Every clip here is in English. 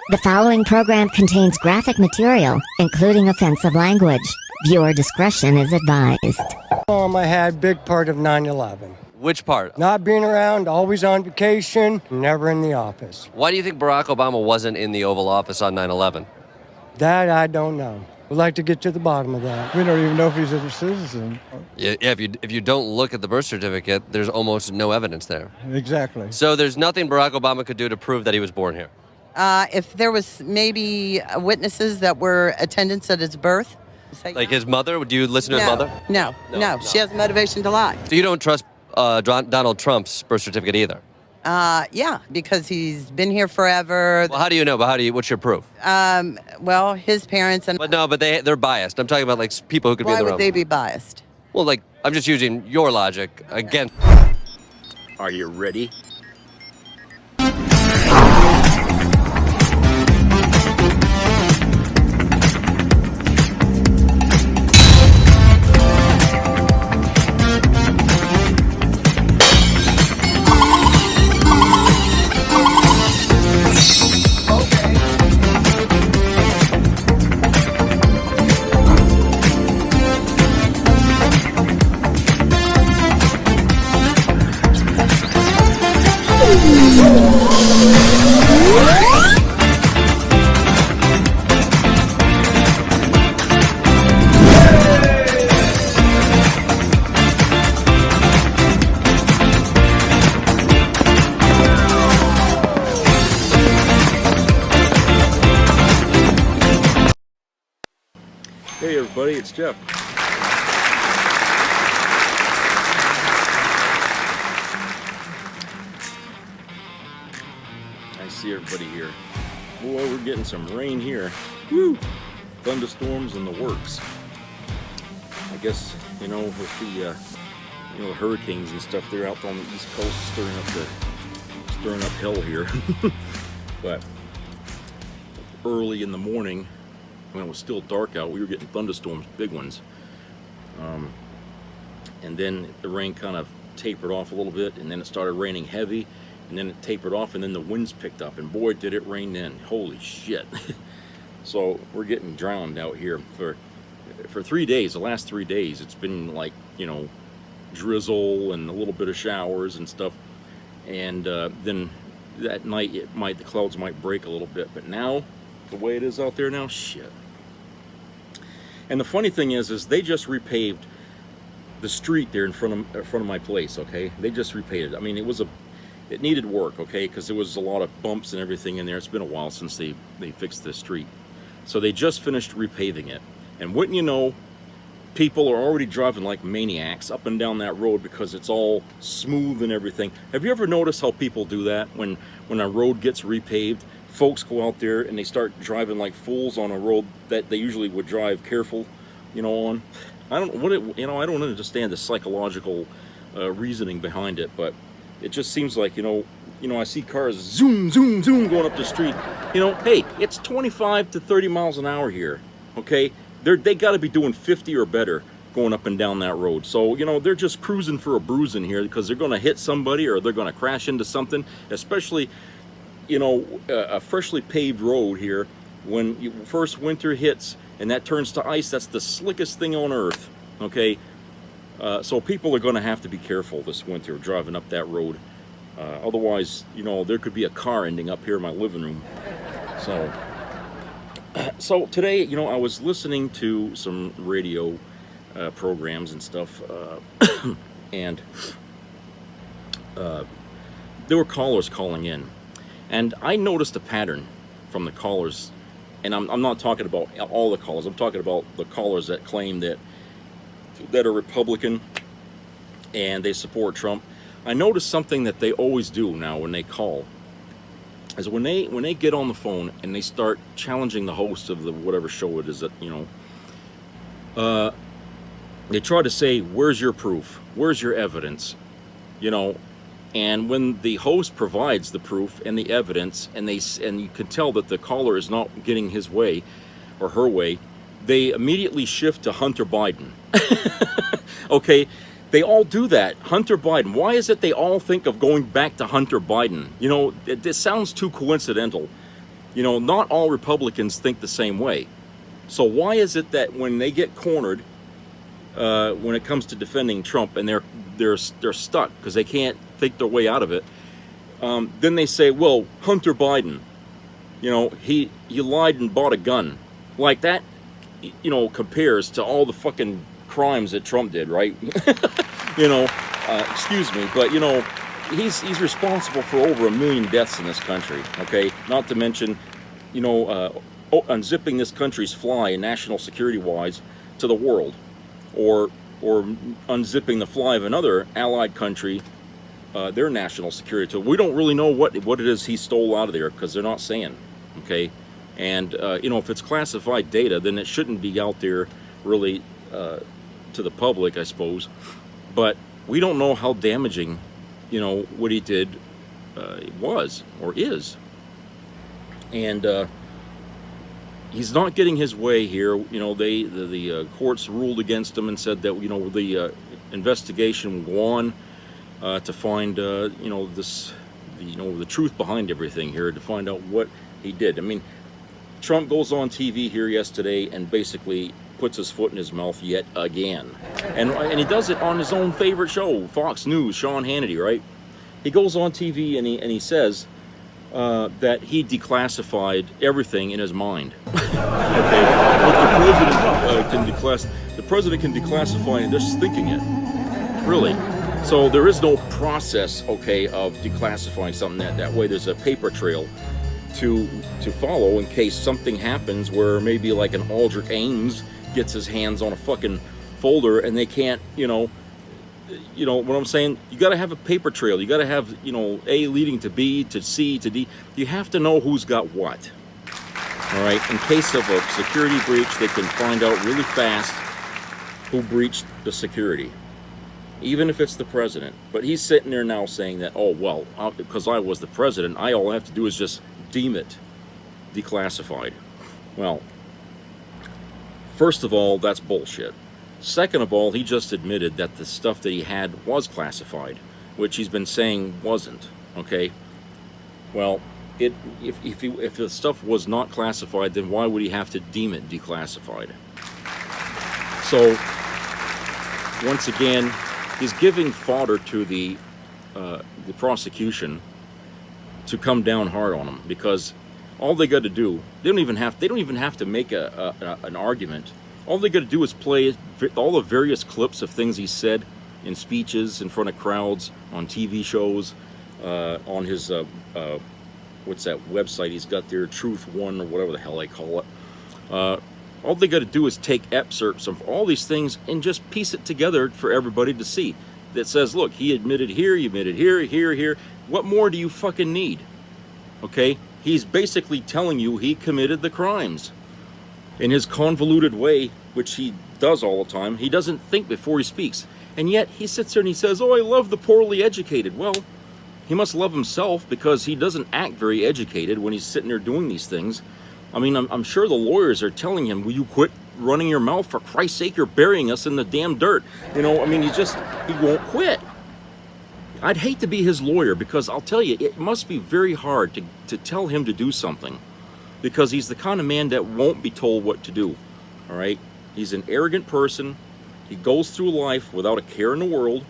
The following program contains graphic material, including offensive language. Viewer discretion is advised. I had big part of 9/11. Which part? Not being around, always on vacation, never in the office. Why do you think Barack Obama wasn't in the Oval Office on 9/11? That I don't know. We'd like to get to the bottom of that. We don't even know if he's a citizen. Yeah, if you don't look at the birth certificate, there's almost no evidence there. Exactly. So there's nothing Barack Obama could do to prove that he was born here. If there was maybe witnesses that were attendants at his birth. Like his mother? Would you listen to his mother? No. She has motivation to lie. So you don't trust Donald Trump's birth certificate either? Yeah, because he's been here forever. Well, how do you know? What's your proof? Well, his parents and... But they're biased. I'm talking about like people who could be in Why the would room. they be biased? Well, like, I'm just using your logic against... Are you ready? Hey everybody, it's Jeff. I see everybody here. Boy, we're getting some rain here. Woo! Thunderstorms in the works. I guess, with the hurricanes and stuff, they're out on the East Coast stirring up hell here. But early in the morning, when it was still dark out, we were getting thunderstorms, big ones. And then the rain kind of tapered off a little bit, and then it started raining heavy, and then it tapered off, and then the winds picked up, and boy, did it rain then. Holy shit. So we're getting drowned out here for 3 days. The last 3 days, it's been like, drizzle and a little bit of showers and stuff. And then that night, the clouds might break a little bit, but now, the way it is out there now, shit. And the funny thing is they just repaved the street there in front of my place. Okay, they just repaved it. I mean, it needed work. Okay, because there was a lot of bumps and everything in there. It's been a while since they fixed the street, so they just finished repaving it. And wouldn't you know, people are already driving like maniacs up and down that road because it's all smooth and everything. Have you ever noticed how people do that when a road gets repaved? Folks go out there and they start driving like fools on a road that they usually would drive careful, on. I don't understand the psychological reasoning behind it, but it just seems like, I see cars zoom, zoom, zoom going up the street. Hey, it's 25 to 30 miles an hour here, okay? They got to be doing 50 or better going up and down that road. So, they're just cruising for a bruising here because they're going to hit somebody or they're going to crash into something, especially a freshly paved road here. When first winter hits and that turns to ice, that's the slickest thing on earth, okay? So people are going to have to be careful this winter driving up that road. Otherwise, there could be a car ending up here in my living room. So today, I was listening to some radio programs and stuff, and there were callers calling in. And I noticed a pattern from the callers, and I'm not talking about all the callers. I'm talking about the callers that claim that are Republican and they support Trump. I noticed something that they always do now when they call, is when they get on the phone and they start challenging the host of the whatever show it is that they try to say, "Where's your proof? Where's your evidence?" And when the host provides the proof and the evidence, and you can tell that the caller is not getting his way or her way, they immediately shift to Hunter Biden. Okay, they all do that. Hunter Biden. Why is it they all think of going back to Hunter Biden? It sounds too coincidental. You know, not all Republicans think the same way. So why is it that when they get cornered, when it comes to defending Trump, and they're stuck because they can't think their way out of it, then they say, well, Hunter Biden, you know, he lied and bought a gun. Like that, you know, compares to all the fucking crimes that Trump did, right? You know, excuse me, but you know, he's responsible for over 1 million deaths in this country, okay? Not to mention, you know, unzipping this country's fly, national security-wise, to the world, or unzipping the fly of another allied country, their national security. So we don't really know what it is he stole out of there, because they're not saying, okay? And you know, if it's classified data, then it shouldn't be out there really to the public, I suppose. But we don't know how damaging, you know, what he did was or is. And he's not getting his way here. You know, the courts ruled against him and said that, you know, the investigation will go on to find you know, the truth behind everything here, to find out what he did. I mean, Trump goes on TV here yesterday and basically puts his foot in his mouth yet again, and he does it on his own favorite show, Fox News, Sean Hannity, right? He goes on TV and he says that he declassified everything in his mind. Okay, but the president can declassify and just thinking it, really. So there is no process, okay, of declassifying something that way. There's a paper trail to follow in case something happens where maybe like an Aldrich Ames gets his hands on a fucking folder and they can't, you know what I'm saying? You got to have a paper trail. You got to have, you know, A leading to B to C to D. You have to know who's got what. All right. In case of a security breach, they can find out really fast who breached the security, even if it's the president. But he's sitting there now saying that, oh, well, because I was the president, all I have to do is just deem it declassified. Well, first of all, that's bullshit. Second of all, he just admitted that the stuff that he had was classified, which he's been saying wasn't, okay? Well, if the stuff was not classified, then why would he have to deem it declassified? So, once again, he's giving fodder to the prosecution to come down hard on him, because all they got to do, they don't even have to make an argument. All they got to do is play all the various clips of things he said in speeches in front of crowds, on TV shows, on his what's that website he's got there, Truth One or whatever the hell they call it. All they got to do is take excerpts of all these things and just piece it together for everybody to see. That says, look, he admitted here, he admitted here, here. What more do you fucking need? Okay? He's basically telling you he committed the crimes. In his convoluted way, which he does all the time, he doesn't think before he speaks. And yet, he sits there and he says, oh, I love the poorly educated. Well, he must love himself, because he doesn't act very educated when he's sitting there doing these things. I mean, I'm sure the lawyers are telling him, will you quit running your mouth? For Christ's sake, you're burying us in the damn dirt. You know, I mean, he won't quit. I'd hate to be his lawyer, because I'll tell you, it must be very hard to tell him to do something, because he's the kind of man that won't be told what to do, all right? He's an arrogant person. He goes through life without a care in the world.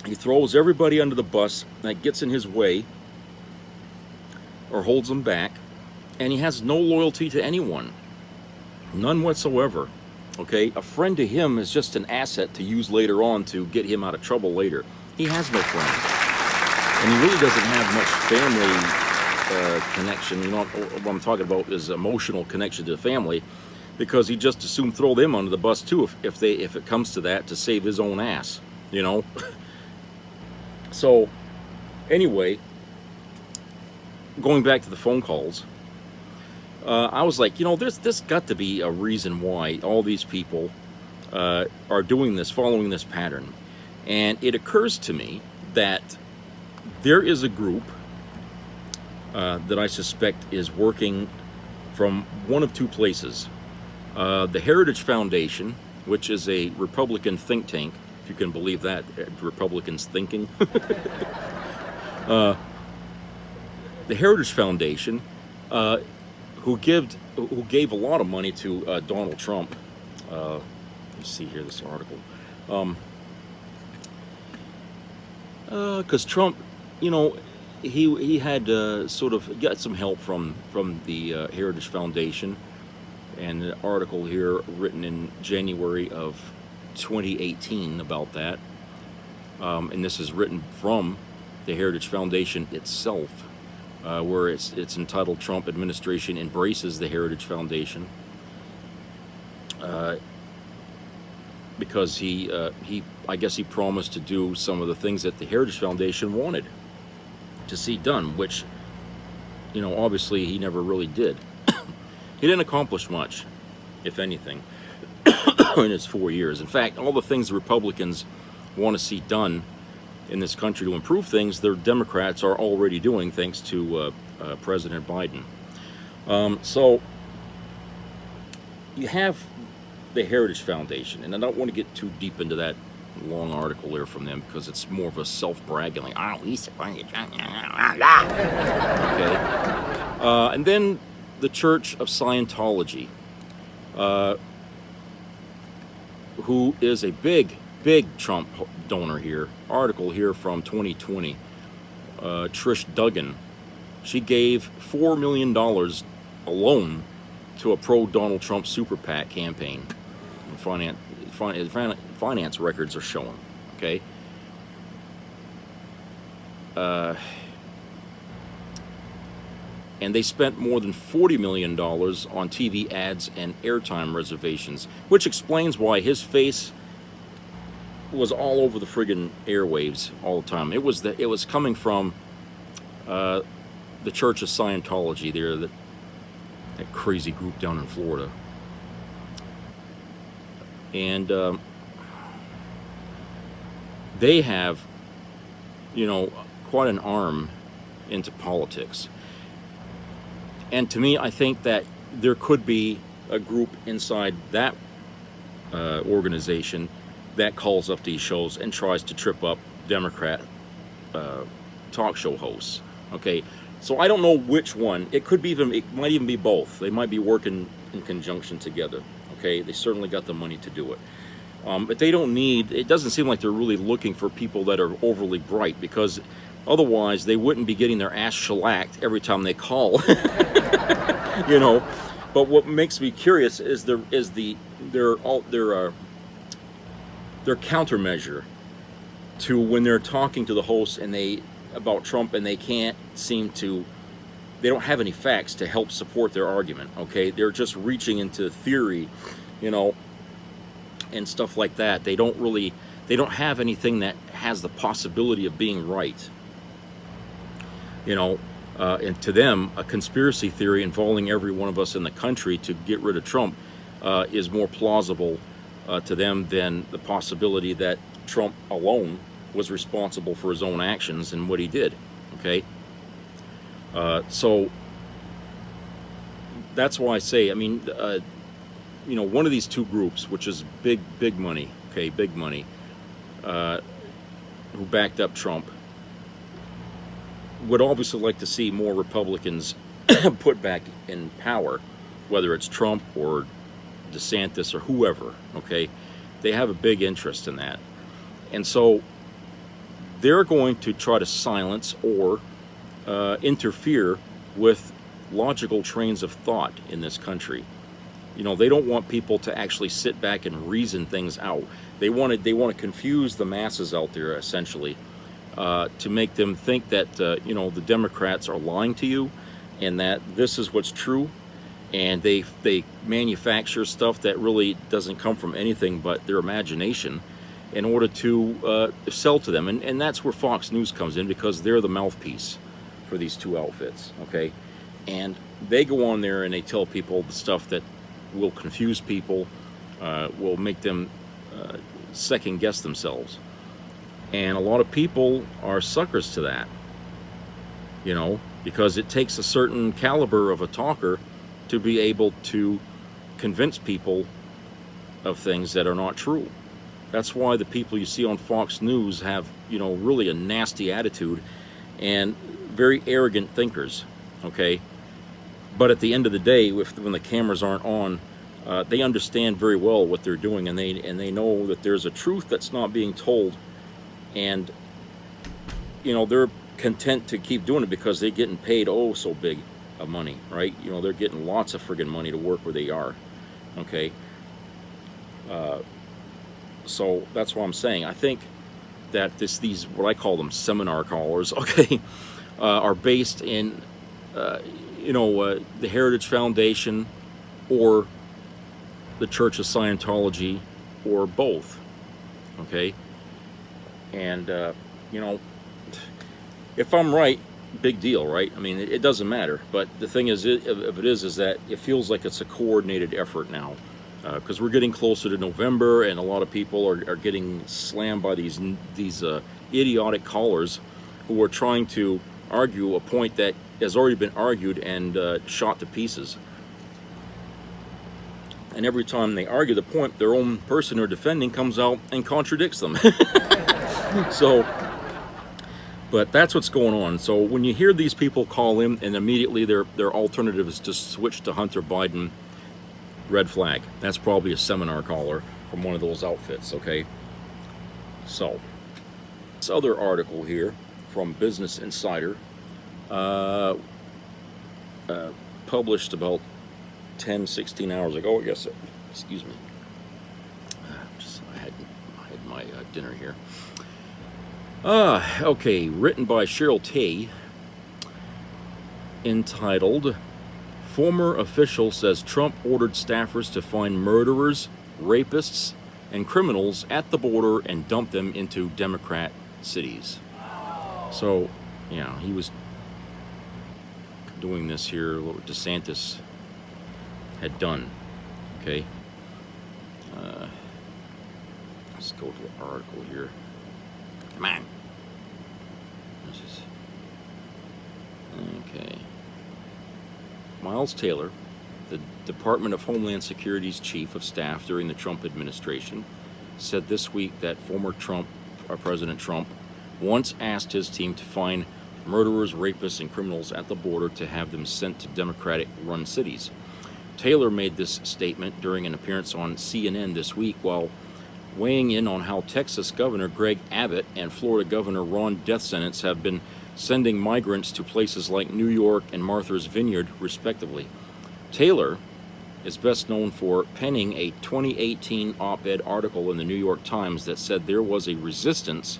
He throws everybody under the bus that gets in his way or holds them back, and he has no loyalty to anyone, none whatsoever. Okay, a friend to him is just an asset to use later on to get him out of trouble later. He has no friends, and he really doesn't have much family connection. You know what I'm talking about is emotional connection to the family, because he just assumed throw them under the bus too if it comes to that, to save his own ass. You know. So, anyway, going back to the phone calls. I was like, you know, there's got to be a reason why all these people are doing this, following this pattern. And it occurs to me that there is a group that I suspect is working from one of two places. The Heritage Foundation, which is a Republican think tank, if you can believe that, Republicans thinking. the Heritage Foundation, who gave a lot of money to Donald Trump. Let me see here this article. Because Trump, you know, he had sort of got some help from the Heritage Foundation, and an article here written in January of 2018 about that. And this is written from the Heritage Foundation itself, where it's entitled "Trump Administration Embraces the Heritage Foundation," because I guess he promised to do some of the things that the Heritage Foundation wanted to see done, which, you know, obviously he never really did. He didn't accomplish much, if anything, in his 4 years. In fact, all the things the Republicans want to see done in this country to improve things, the Democrats are already doing, thanks to President Biden. So you have the Heritage Foundation, and I don't want to get too deep into that long article there from them, because it's more of a self-bragging, like, oh, we support you. Okay. And then the Church of Scientology, who is a big Trump donor here. Article here from 2020. Trish Duggan, she gave $4 million alone to a pro-Donald Trump super PAC campaign. Finance records are showing. Okay. And they spent more than $40 million on TV ads and airtime reservations, which explains why his face was all over the friggin' airwaves all the time. It was coming from the Church of Scientology there, that crazy group down in Florida. And they have, you know, quite an arm into politics. And to me, I think that there could be a group inside that organization that calls up these shows and tries to trip up Democrat talk show hosts. Okay, so I don't know which one. It might even be both. They might be working in conjunction together. Okay, they certainly got the money to do it. But they don't need, it doesn't seem like they're really looking for people that are overly bright, because otherwise they wouldn't be getting their ass shellacked every time they call. You know, but what makes me curious is their countermeasure to when they're talking to the hosts about Trump, and they don't have any facts to help support their argument. Okay, they're just reaching into theory, you know, and stuff like that. They don't have anything that has the possibility of being right. You know, and to them, a conspiracy theory involving every one of us in the country to get rid of Trump is more plausible to them than the possibility that Trump alone was responsible for his own actions and what he did. Okay, so that's why I say, I mean, you know, one of these two groups, which is big money, okay, big money, who backed up Trump, would obviously like to see more Republicans put back in power, whether it's Trump or DeSantis or whoever. Okay, they have a big interest in that, and so they're going to try to silence or interfere with logical trains of thought in this country. You know, they don't want people to actually sit back and reason things out. They want to confuse the masses out there, essentially, to make them think that you know, the Democrats are lying to you, and that this is what's true, and they manufacture stuff that really doesn't come from anything but their imagination in order to sell to them. And that's where Fox News comes in, because they're the mouthpiece for these two outfits. Okay, and they go on there and they tell people the stuff that will confuse people, will make them second guess themselves. And a lot of people are suckers to that, you know, because it takes a certain caliber of a talker to be able to convince people of things that are not true. That's why the people you see on Fox News have, you know, really a nasty attitude, and very arrogant thinkers, okay? But at the end of the day, when the cameras aren't on, they understand very well what they're doing, and they know that there's a truth that's not being told, and they're content to keep doing it because they're getting paid so big of money, right? They're getting lots of friggin' money to work where they are, okay? So that's what I'm saying. I think that these what I call them seminar callers, okay, are based in the Heritage Foundation or the Church of Scientology or both, okay? And if I'm right, big deal, right? I mean, it doesn't matter. But the thing is, if it is that it feels like it's a coordinated effort now, because we're getting closer to November, and a lot of people are getting slammed by these idiotic callers who are trying to argue a point that has already been argued and shot to pieces. And every time they argue the point, their own person they're defending comes out and contradicts them. So, but that's what's going on. So when you hear these people call in and immediately their alternative is to switch to Hunter Biden, red flag. That's probably a seminar caller from one of those outfits, okay? So, this other article here from Business Insider, published about 16 hours ago, I guess. Excuse me. I had my dinner here. Okay, written by Cheryl Tay, entitled, "Former Official Says Trump Ordered Staffers to Find Murderers, Rapists, and Criminals at the Border and Dump Them into Democrat Cities." So, yeah, he was doing this here, what DeSantis had done, okay? Let's go to the article here. Come on. Okay. Miles Taylor, the Department of Homeland Security's chief of staff during the Trump administration, said this week that former President Trump once asked his team to find murderers, rapists, and criminals at the border to have them sent to Democratic-run cities. Taylor made this statement during an appearance on CNN this week while weighing in on how Texas Governor Greg Abbott and Florida Governor Ron DeSantis have been sending migrants to places like New York and Martha's Vineyard, respectively. Taylor is best known for penning a 2018 op-ed article in the New York Times that said there was a resistance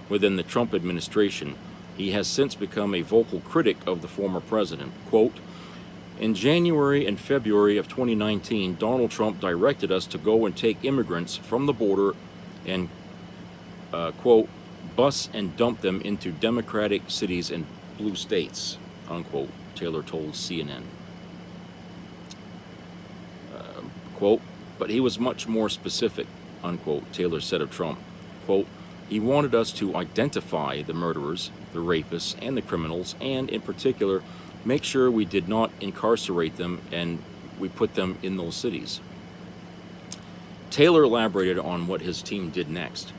within the Trump administration. He has since become a vocal critic of the former president. Quote, "In January and February of 2019, Donald Trump directed us to go and take immigrants from the border and, quote, bus and dump them into Democratic cities and blue states," unquote, Taylor told CNN. Quote, "But he was much more specific," unquote, Taylor said of Trump. Quote, "He wanted us to identify the murderers, the rapists, and the criminals, and in particular, make sure we did not incarcerate them and we put them in those cities." Taylor elaborated on what his team did next.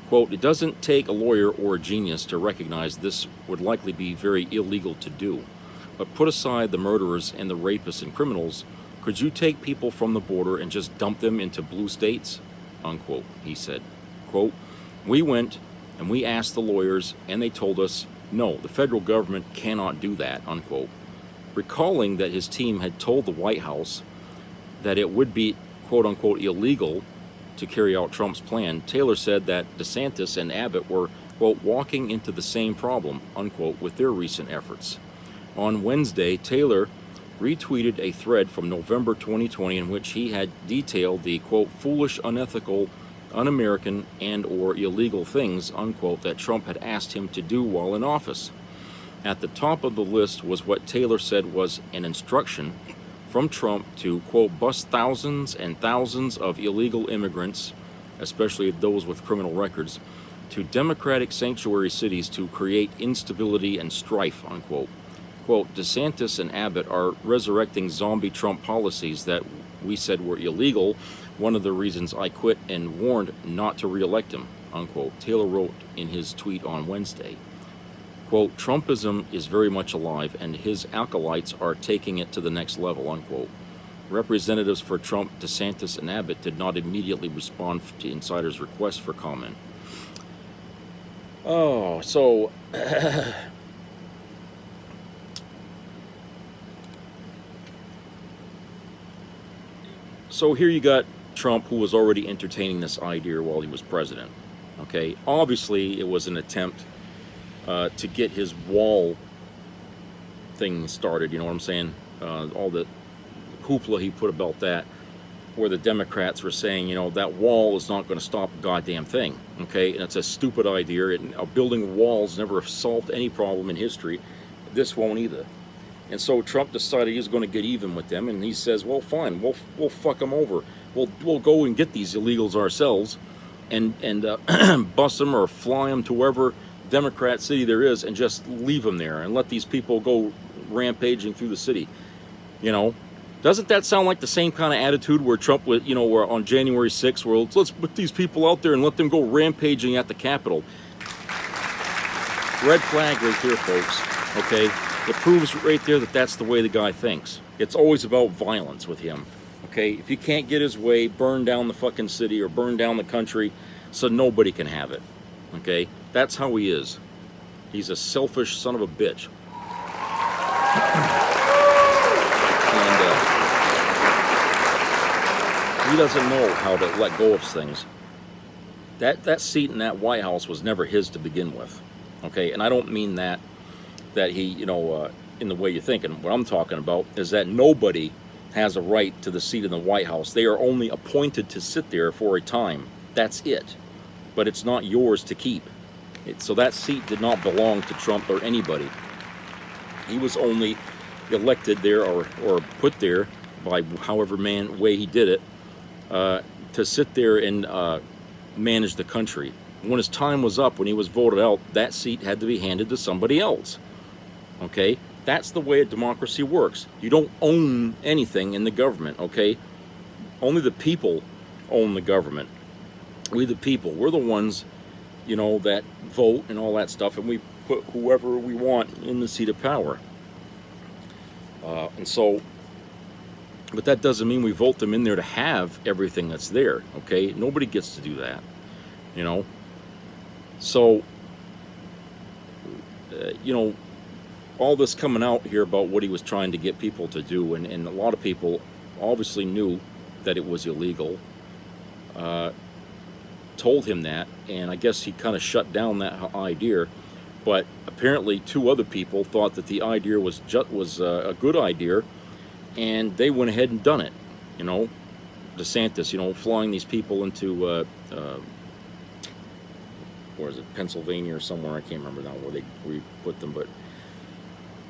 Quote, "It doesn't take a lawyer or a genius to recognize this would likely be very illegal to do. But put aside the murderers and the rapists and criminals, could you take people from the border and just dump them into blue states?" Unquote, he said. Quote, "We went and we asked the lawyers and they told us, no, the federal government cannot do that," unquote. Recalling that his team had told the White House that it would be, quote unquote, illegal to carry out Trump's plan, Taylor said that DeSantis and Abbott were, quote, walking into the same problem, unquote, with their recent efforts. On Wednesday, Taylor retweeted a thread from November 2020 in which he had detailed the, quote, foolish, unethical, un-American, and or illegal things, unquote, that Trump had asked him to do while in office. At the top of the list was what Taylor said was an instruction from Trump to, quote, bus thousands and thousands of illegal immigrants, especially those with criminal records, to Democratic sanctuary cities to create instability and strife, unquote. Quote, "DeSantis and Abbott are resurrecting zombie Trump policies that we said were illegal. One of the reasons I quit and warned not to re-elect him," unquote, Taylor wrote in his tweet on Wednesday. quote, Trumpism is very much alive and his acolytes are taking it to the next level, unquote. Representatives for Trump, DeSantis, and Abbott did not immediately respond to insiders' request for comment. Oh, so so here you got Trump, who was already entertaining this idea while he was president. Okay, obviously it was an attempt to get his wall thing started. You know what I'm saying? All the hoopla he put about that, where the Democrats were saying, you know, that wall is not going to stop a goddamn thing. Okay, and it's a stupid idea. Building walls never solved any problem in history. This won't either. And so Trump decided he was going to get even with them, and he says, well, fine, we'll fuck them over. We'll go and get these illegals ourselves, and bust them or fly them to wherever Democrat city there is, and just leave them there and let these people go rampaging through the city. You know, doesn't that sound like the same kind of attitude where Trump was, you know, where on January 6th, where let's put these people out there and let them go rampaging at the Capitol? Red flag right there, folks. Okay, it proves right there that that's the way the guy thinks. It's always about violence with him. Okay, if he can't get his way, burn down the fucking city or burn down the country so nobody can have it. Okay, that's how he is. He's a selfish son of a bitch. And he doesn't know how to let go of things. That seat in that White House was never his to begin with. Okay, and I don't mean that he, you know, in the way you're thinking. What I'm talking about is that nobody has a right to the seat in the White House. They are only appointed to sit there for a time. That's it. But it's not yours to keep. So that seat did not belong to Trump or anybody. He was only elected there or put there by however way he did it to sit there and manage the country. When his time was up, when he was voted out, that seat had to be handed to somebody else. Okay? That's the way a democracy works. You don't own anything in the government, okay? Only the people own the government. We the people, we're the ones, you know, that vote and all that stuff, and we put whoever we want in the seat of power. And so, but that doesn't mean we vote them in there to have everything that's there, okay? Nobody gets to do that, you know? So, you know, all this coming out here about what he was trying to get people to do, and a lot of people obviously knew that it was illegal, told him that, and I guess he kind of shut down that idea. But apparently 2 other people thought that the idea was a good idea, and they went ahead and done it. You know, DeSantis, you know, flying these people into where is it, Pennsylvania or somewhere, I can't remember now where he put them, but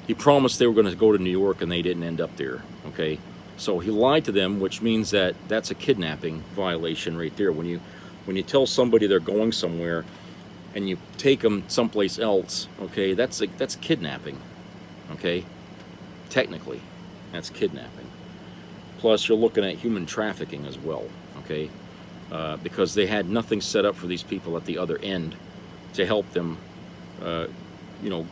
he promised they were going to go to New York, and they didn't end up there. Okay, so he lied to them, which means that that's a kidnapping violation right there. When you tell somebody they're going somewhere and you take them someplace else, okay, that's kidnapping. Okay, technically, that's kidnapping. Plus, you're looking at human trafficking as well. Okay, because they had nothing set up for these people at the other end to help them, you know,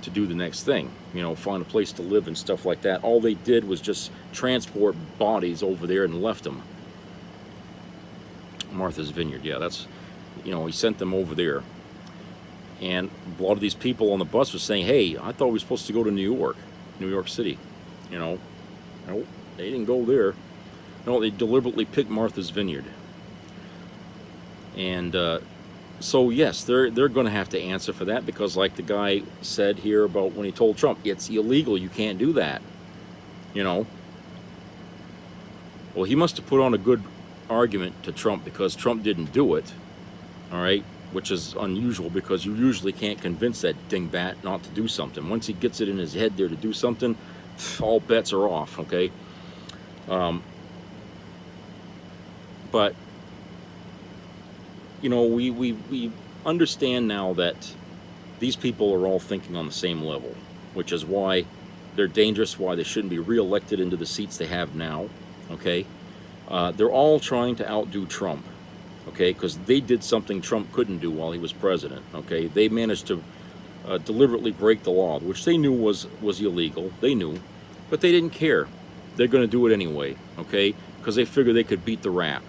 to do the next thing, you know, find a place to live and stuff like that. All they did was just transport bodies over there and left them. Martha's Vineyard, yeah, that's, you know, he sent them over there. And a lot of these people on the bus were saying, hey, I thought we were supposed to go to New York City. You know, no, they didn't go there. No, they deliberately picked Martha's Vineyard. And so yes, they're going to have to answer for that, because like the guy said here about when he told Trump, it's illegal, you can't do that. You know. Well, he must have put on a good argument to Trump, because Trump didn't do it. All right, which is unusual, because you usually can't convince that dingbat not to do something. Once he gets it in his head there to do something, all bets are off. Okay. But you know, we understand now that these people are all thinking on the same level, which is why they're dangerous, why they shouldn't be reelected into the seats they have now, okay? They're all trying to outdo Trump, okay? Because they did something Trump couldn't do while he was president, okay? They managed to deliberately break the law, which they knew was illegal. They knew, but they didn't care. They're going to do it anyway, okay? Because they figure they could beat the rap.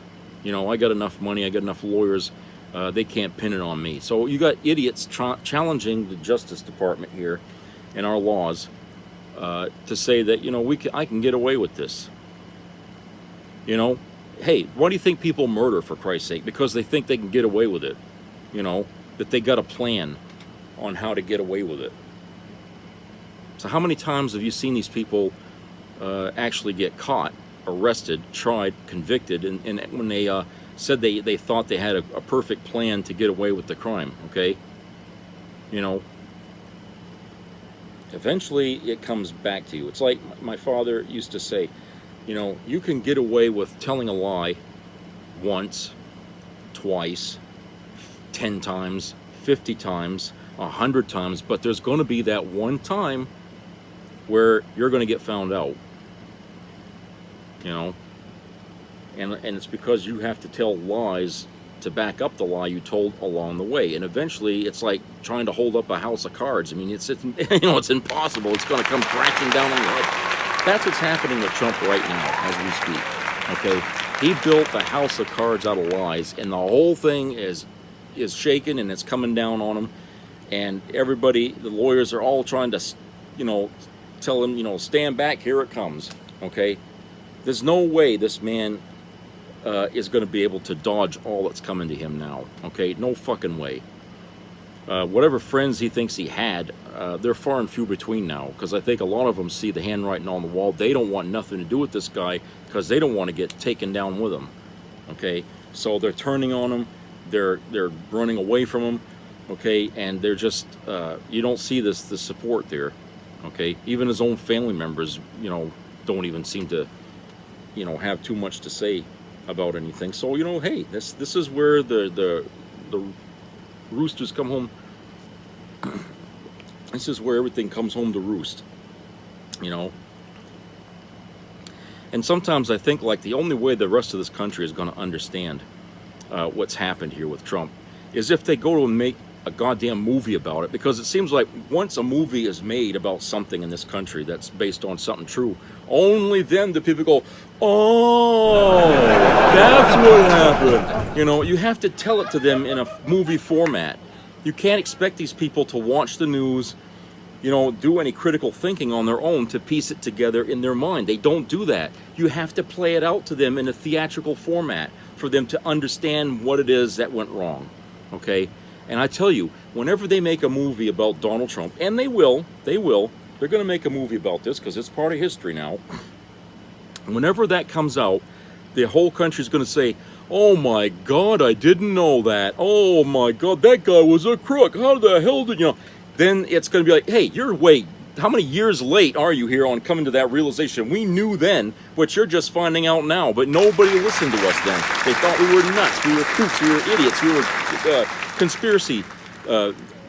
You know, I got enough money, I got enough lawyers, they can't pin it on me. So you got idiots challenging the Justice Department here and our laws to say that, you know, I can get away with this. You know, hey, why do you think people murder, for Christ's sake? Because they think they can get away with it. You know, that they got a plan on how to get away with it. So how many times have you seen these people actually get caught, arrested, tried, convicted, and when they said they thought they had a perfect plan to get away with the crime, okay? You know, eventually it comes back to you. It's like my father used to say, you know, you can get away with telling a lie once, twice, 10 times, 50 times, 100 times, but there's going to be that one time where you're going to get found out. You know, and it's because you have to tell lies to back up the lie you told along the way, and eventually it's like trying to hold up a house of cards. I mean, it's you know, it's impossible. It's going to come crashing down on your head. That's what's happening with Trump right now as we speak. Okay, he built a house of cards out of lies, and the whole thing is shaking, and it's coming down on him. And everybody, the lawyers are all trying to, you know, tell him, you know, stand back. Here it comes. Okay. There's no way this man is going to be able to dodge all that's coming to him now, okay? No fucking way. Whatever friends he thinks he had, they're far and few between now, because I think a lot of them see the handwriting on the wall. They don't want nothing to do with this guy because they don't want to get taken down with him, okay? So they're turning on him. They're running away from him, okay? And they're just, you don't see the support there, okay? Even his own family members, you know, don't even seem to, you know, have too much to say about anything. So, you know, hey, this is where the roosters come home. This is where everything comes home to roost, you know. And sometimes I think like the only way the rest of this country is going to understand what's happened here with Trump is if they go to make a goddamn movie about it, because it seems like once a movie is made about something in this country that's based on something true, only then do people go, oh, that's what happened. You know, you have to tell it to them in a movie format. You can't expect these people to watch the news, you know, do any critical thinking on their own to piece it together in their mind. They don't do that. You have to play it out to them in a theatrical format for them to understand what it is that went wrong, okay? And I tell you, whenever they make a movie about Donald Trump, and they will, they're going to make a movie about this because it's part of history now. Whenever that comes out, the whole country's going to say, oh my God, I didn't know that. Oh my God, that guy was a crook. How the hell did you know? Then it's going to be like, hey, how many years late are you here on coming to that realization? We knew then, but you're just finding out now. But nobody listened to us then. They thought we were nuts. We were kooks. We were idiots. We were conspiracy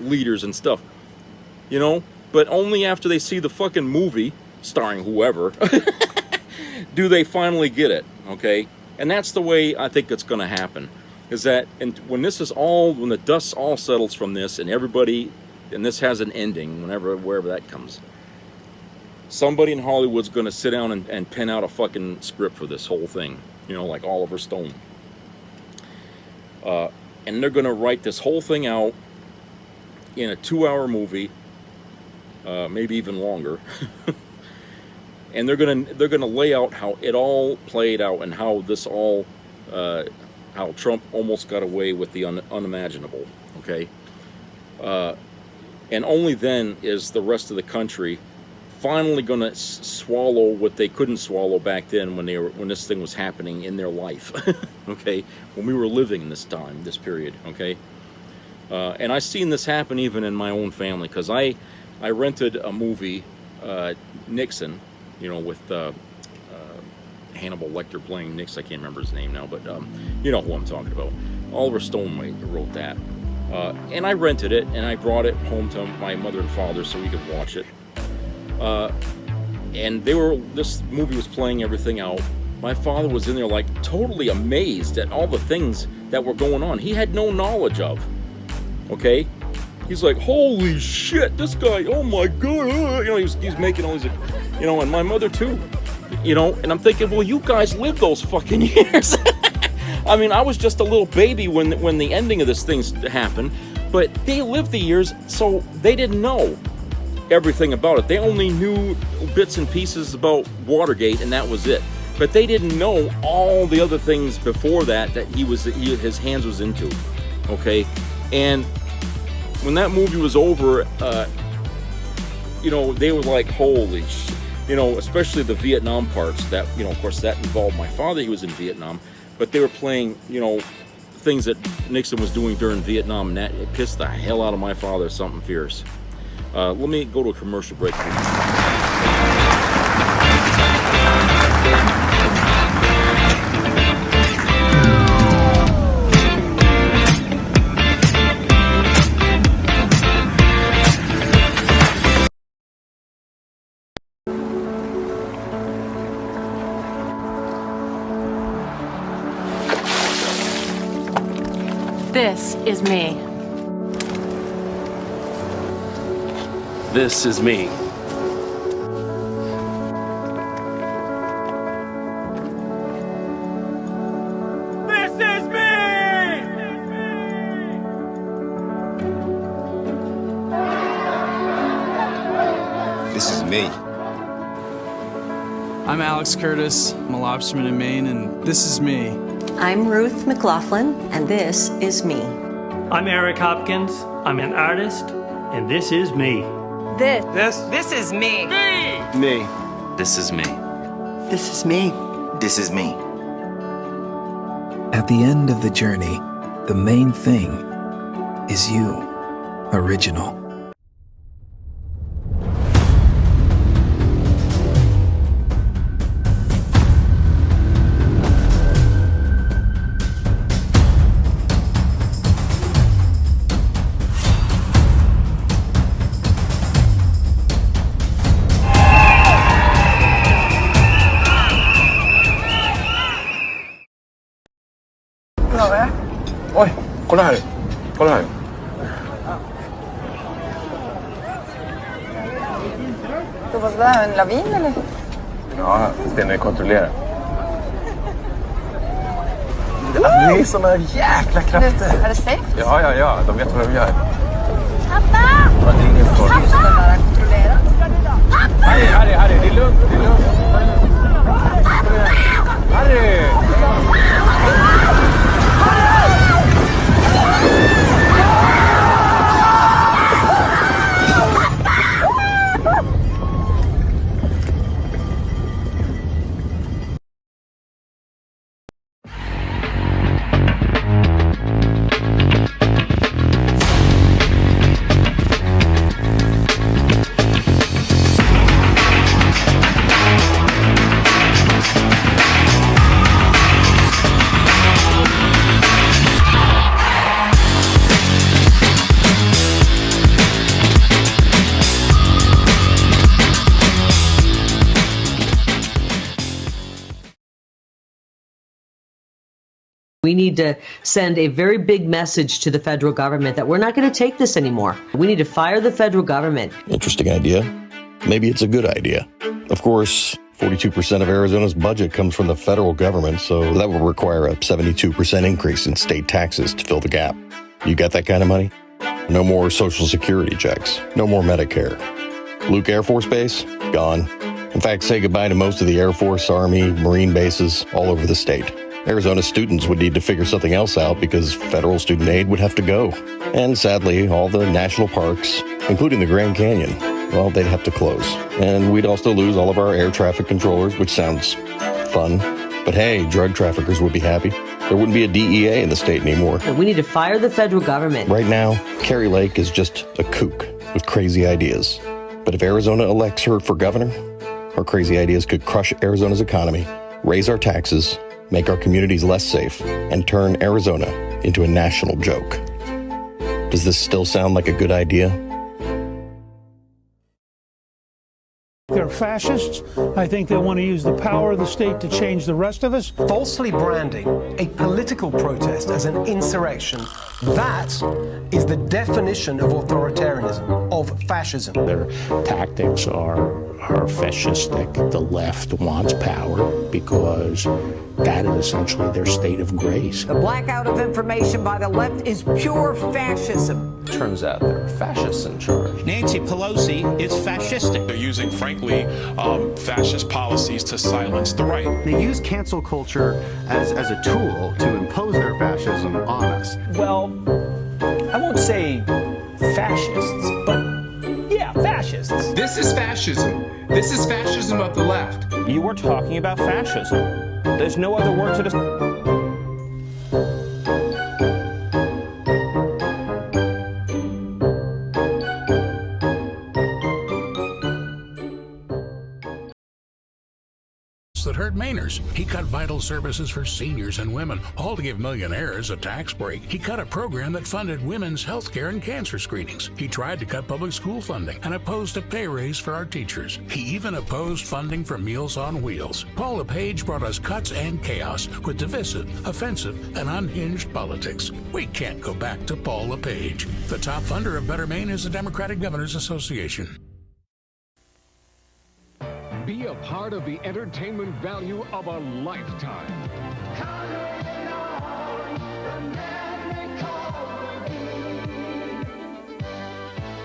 leaders and stuff. You know? But only after they see the fucking movie, starring whoever, do they finally get it. Okay? And that's the way I think it's going to happen. Is that, and when the dust all settles from this, and everybody, and this has an ending, wherever that comes, somebody in Hollywood's going to sit down and pen out a fucking script for this whole thing, you know, like Oliver Stone. And they're going to write this whole thing out in a 2-hour movie, maybe even longer. And they're going to lay out how it all played out and how this all, how Trump almost got away with the unimaginable, okay? And only then is the rest of the country finally going to swallow what they couldn't swallow back then when this thing was happening in their life, okay? When we were living in this period, okay? And I've seen this happen even in my own family, because I rented a movie, Nixon, you know, with Hannibal Lecter playing Nixon. I can't remember his name now, but you know who I'm talking about. Oliver Stone wrote that. And I rented it, and I brought it home to my mother and father so we could watch it. And this movie was playing everything out. My father was in there like totally amazed at all the things that were going on. He had no knowledge of, okay? He's like, holy shit, this guy, oh my God. He's making all these, and my mother too. And I'm thinking, well, you guys lived those fucking years. I mean, I was just a little baby when the ending of this thing happened, but they lived the years, so they didn't know everything about it. They only knew bits and pieces about Watergate, and that was it. But they didn't know all the other things before that his hands was into. Okay, and when that movie was over, they were like, holy shit. Especially the Vietnam parts that, of course, that involved my father. He was in Vietnam, but they were playing, things that Nixon was doing during Vietnam, and that it pissed the hell out of my father, something fierce. Let me go to a commercial break. This is me. This is me. This is me! This is me. I'm Alex Curtis. I'm a lobsterman in Maine, and this is me. I'm Ruth McLaughlin, and this is me. I'm Eric Hopkins. I'm an artist, and this is me. This is me. Me. This is me. This is me. This is me. At the end of the journey, the main thing is you, original. Oj, kolla här. Kolla här. Då var det där en lavin eller? Ja, den är kontrollerad. Alltså, det är såna jäkla krafter. Är det safe? Ja. De vet vad de gör. Pappa! Ja, det är ingen fara. Pappa! Den där kontrollerad. Harry, det är lugnt. Harry! We need to send a very big message to the federal government that we're not going to take this anymore. We need to fire the federal government. Interesting idea. Maybe it's a good idea. Of course, 42% of Arizona's budget comes from the federal government, so that would require a 72% increase in state taxes to fill the gap. You got that kind of money? No more Social Security checks. No more Medicare. Luke Air Force Base? Gone. In fact, say goodbye to most of the Air Force, Army, Marine bases all over the state. Arizona students would need to figure something else out because federal student aid would have to go. And sadly, all the national parks, including the Grand Canyon, well, they'd have to close. And we'd also lose all of our air traffic controllers, which sounds fun. But hey, drug traffickers would be happy. There wouldn't be a DEA in the state anymore. We need to fire the federal government. Right now, Carrie Lake is just a kook with crazy ideas. But if Arizona elects her for governor, her crazy ideas could crush Arizona's economy, raise our taxes, make our communities less safe, and turn Arizona into a national joke. Does this still sound like a good idea? they're fascists. I think they want to use the power of the state to change the rest of us. Falsely branding a political protest as an insurrection, that is the definition of authoritarianism, of fascism. Their tactics are fascistic. The left wants power because that is essentially their state of grace. The blackout of information by the left is pure fascism. Turns out there are fascists in charge. Nancy Pelosi is fascistic. They're using, frankly, fascist policies to silence the right. They use cancel culture as a tool to impose their fascism on us. Well, I won't say fascists, but yeah, fascists. This is fascism. This is fascism of the left. You were talking about fascism. There's no other word to describe. That hurt Mainers. He cut vital services for seniors and women, all to give millionaires a tax break. He cut a program that funded women's health care and cancer screenings. He tried to cut public school funding and opposed a pay raise for our teachers. He even opposed funding for Meals on Wheels. Paul LePage brought us cuts and chaos with divisive, offensive, and unhinged politics. We can't go back to Paul LePage. The top funder of Better Maine is the Democratic Governors Association. Be a part of the entertainment value of a lifetime.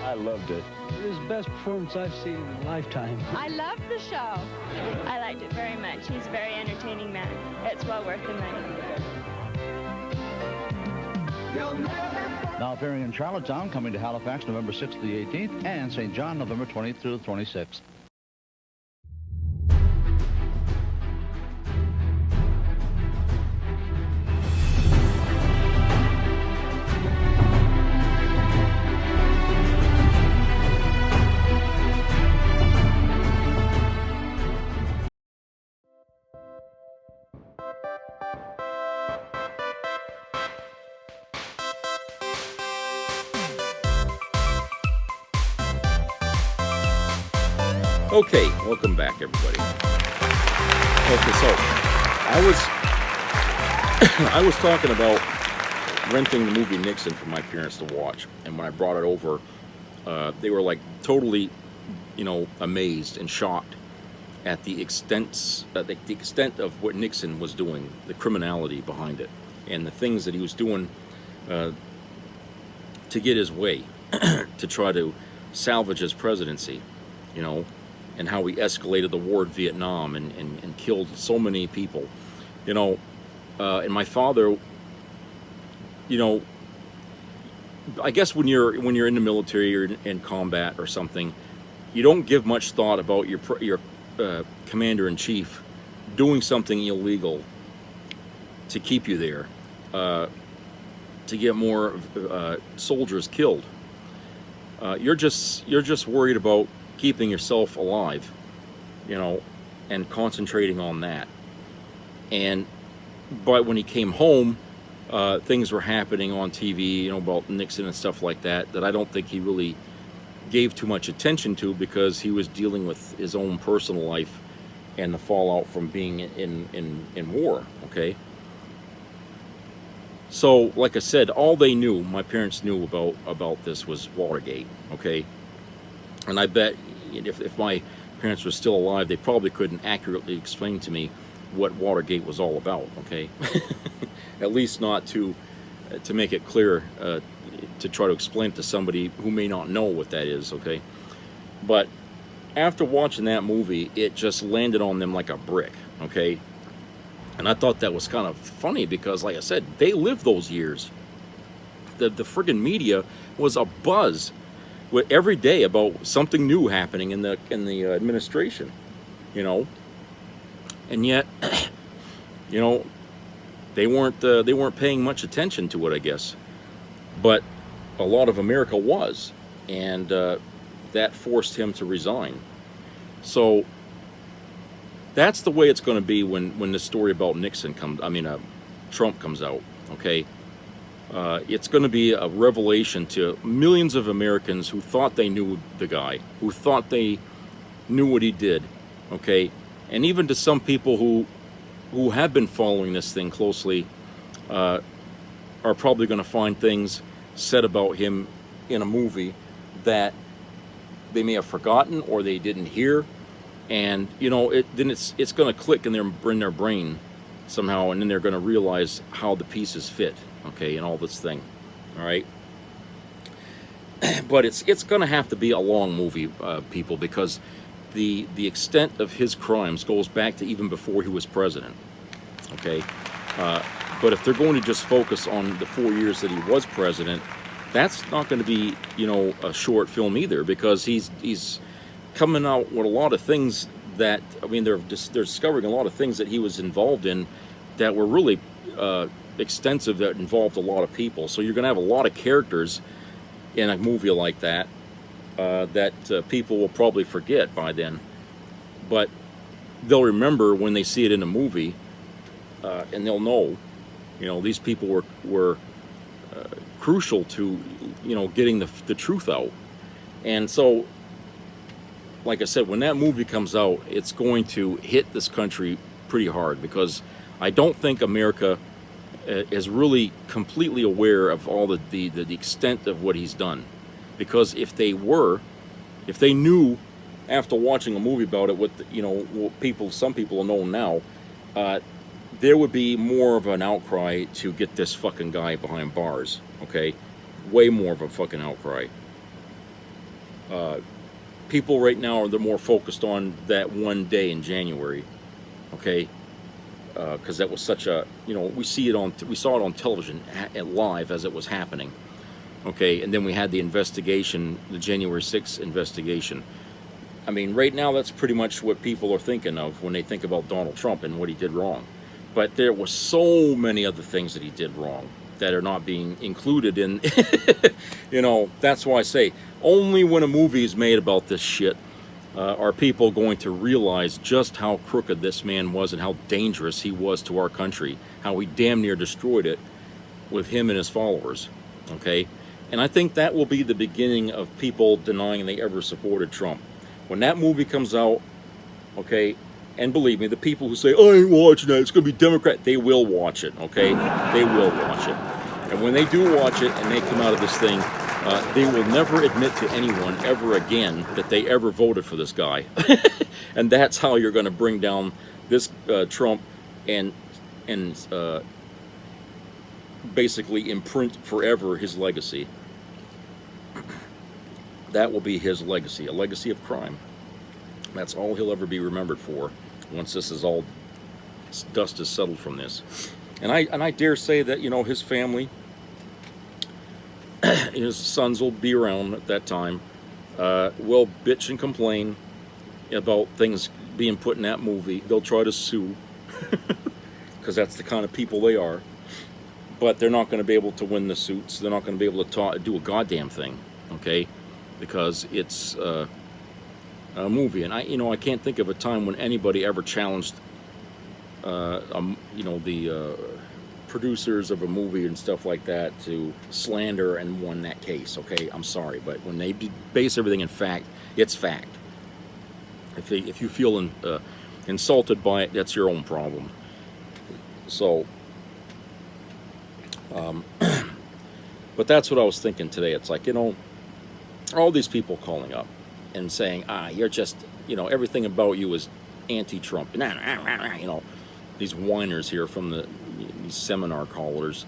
I loved it. It was the best performance I've seen in a lifetime. I loved the show. I liked it very much. He's a very entertaining man. It's well worth the money. Now appearing in Charlottetown, coming to Halifax November 6th to the 18th, and St. John November 20th through the 26th. Okay, welcome back, everybody. Okay, so I was talking about renting the movie Nixon for my parents to watch, and when I brought it over, they were like totally, amazed and shocked at the extent of what Nixon was doing, the criminality behind it, and the things that he was doing to get his way, to try to salvage his presidency, and how he escalated the war in Vietnam and killed so many people, and my father, I guess when you're in the military or in combat or something, you don't give much thought about your commander-in-chief doing something illegal to keep you there, to get more soldiers killed. You're just worried about keeping yourself alive, and concentrating on that. But when he came home, things were happening on TV, about Nixon and stuff like that I don't think he really gave too much attention to, because he was dealing with his own personal life and the fallout from being in war, okay? So, like I said, all they knew, my parents knew about this was Watergate, okay? And I bet if my parents were still alive, they probably couldn't accurately explain to me what Watergate was all about, okay? At least not to make it clear, to try to explain it to somebody who may not know what that is, okay? But after watching that movie, it just landed on them like a brick, okay? And I thought that was kind of funny because, like I said, they lived those years. The friggin' media was abuzz with every day about something new happening in the administration, and yet, they weren't paying much attention to it, I guess. But a lot of America was, and that forced him to resign. So that's the way it's going to be when the story about Trump comes out, okay? It's going to be a revelation to millions of Americans who thought they knew the guy, who thought they knew what he did, okay? And even to some people who have been following this thing closely are probably going to find things said about him in a movie that they may have forgotten or they didn't hear, and you know, then it's going to click in their brain somehow, and then they're going to realize how the pieces fit, okay, and all this thing, all right. But it's going to have to be a long movie, people, because the extent of his crimes goes back to even before he was president, okay. But if they're going to just focus on the 4 years that he was president, that's not going to be, you know, a short film either, because he's coming out with a lot of things that, I mean, they're discovering a lot of things that he was involved in that were really extensive, that involved a lot of people. So you're going to have a lot of characters in a movie like that that people will probably forget by then, but they'll remember when they see it in a movie, and they'll know, you know, these people were crucial to, you know, getting the truth out. And so, like I said, when that movie comes out, it's going to hit this country pretty hard, because I don't think America is really completely aware of all the extent of what he's done. Because if they knew after watching a movie about it, some people know now, there would be more of an outcry to get this fucking guy behind bars, okay? Way more of a fucking outcry. People right now they're more focused on that one day in January, okay? Because that was such a, you know, we saw it on television live as it was happening, okay? And then we had the investigation, the January 6th investigation. I mean, right now that's pretty much what people are thinking of when they think about Donald Trump and what he did wrong. But there were so many other things that he did wrong that are not being included in, you know, that's why I say, only when a movie is made about this shit are people going to realize just how crooked this man was and how dangerous he was to our country, how he damn near destroyed it with him and his followers, okay? And I think that will be the beginning of people denying they ever supported Trump. When that movie comes out, okay, and believe me, the people who say, I ain't watching that, it's going to be Democrat, they will watch it, okay? They will watch it. And when they do watch it and they come out of this thing, they will never admit to anyone ever again that they ever voted for this guy. And that's how you're going to bring down this Trump and basically imprint forever his legacy. That will be his legacy, a legacy of crime. That's all he'll ever be remembered for once this is all, dust is settled from this. And I dare say that, you know, his family, his sons will be around at that time, will bitch and complain about things being put in that movie. They'll try to sue, because that's the kind of people they are. But they're not going to be able to win the suits. They're not going to be able to do a goddamn thing, okay? Because it's a movie, and I can't think of a time when anybody ever challenged, the producers of a movie and stuff like that to slander and won that case. Okay, I'm sorry, but when they base everything in fact, it's fact. If you feel insulted by it, that's your own problem. So, but that's what I was thinking today. It's like, you know, all these people calling up and saying, you're just, you know, everything about you is anti-Trump. You know, these whiners here from these seminar callers,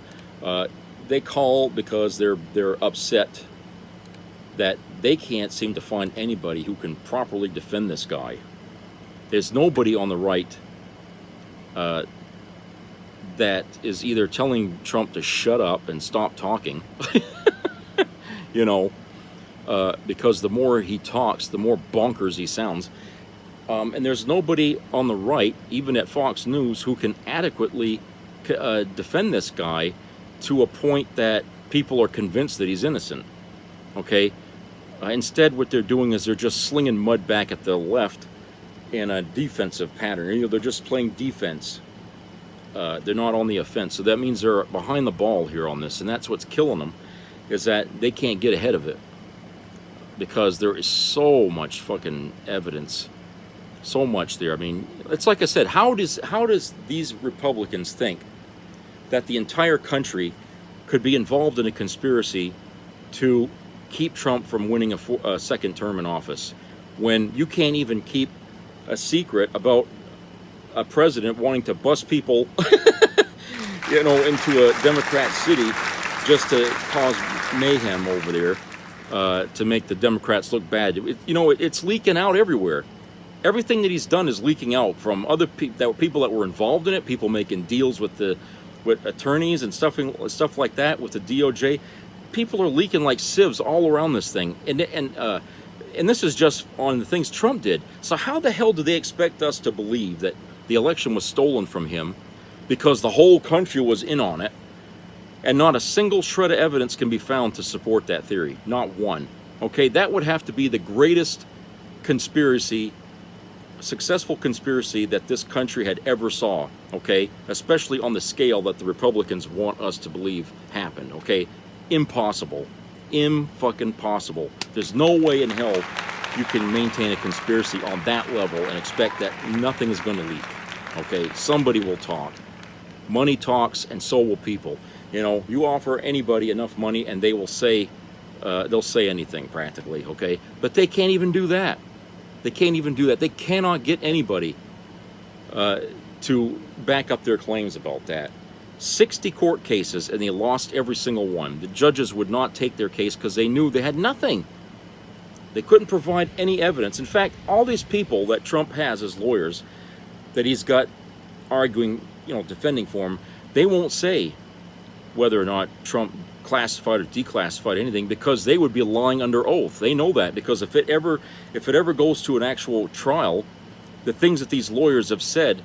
they call because they're upset that they can't seem to find anybody who can properly defend this guy. There's nobody on the right that is either telling Trump to shut up and stop talking, you know, because the more he talks, the more bonkers he sounds. And there's nobody on the right, even at Fox News, who can adequately defend this guy to a point that people are convinced that he's innocent, okay? Instead, what they're doing is they're just slinging mud back at the left in a defensive pattern. You know, they're just playing defense. They're not on the offense. So that means they're behind the ball here on this, and that's what's killing them, is that they can't get ahead of it. because there is so much fucking evidence, so much there. I mean, it's like I said, how does these Republicans think that the entire country could be involved in a conspiracy to keep Trump from winning a second term in office, when you can't even keep a secret about a president wanting to bus people, you know, into a Democrat city just to cause mayhem over there, to make the Democrats look bad. It's leaking out everywhere. Everything that he's done is leaking out from other people that were involved in it, people making deals with attorneys and stuff like that with the DOJ. People are leaking like sieves all around this thing, and this is just on the things Trump did. So how the hell do they expect us to believe that the election was stolen from him because the whole country was in on it, and not a single shred of evidence can be found to support that theory? Not one. Okay, that would have to be the greatest conspiracy, successful conspiracy that this country had ever saw, okay? Especially on the scale that the Republicans want us to believe happened, okay? Impossible. Fucking possible. There's no way in hell you can maintain a conspiracy on that level and expect that nothing is going to leak, okay? Somebody will talk. Money talks, and so will people. You know, you offer anybody enough money and they will say, they'll say anything practically, okay? But they can't even do that. They can't even do that. They cannot get anybody to back up their claims about that. 60 court cases, and they lost every single one. The judges would not take their case because they knew they had nothing. They couldn't provide any evidence. In fact, all these people that Trump has as lawyers that he's got arguing, defending for him, they won't say whether or not Trump classified or declassified anything, because they would be lying under oath. They know that, because if it ever goes to an actual trial, the things that these lawyers have said,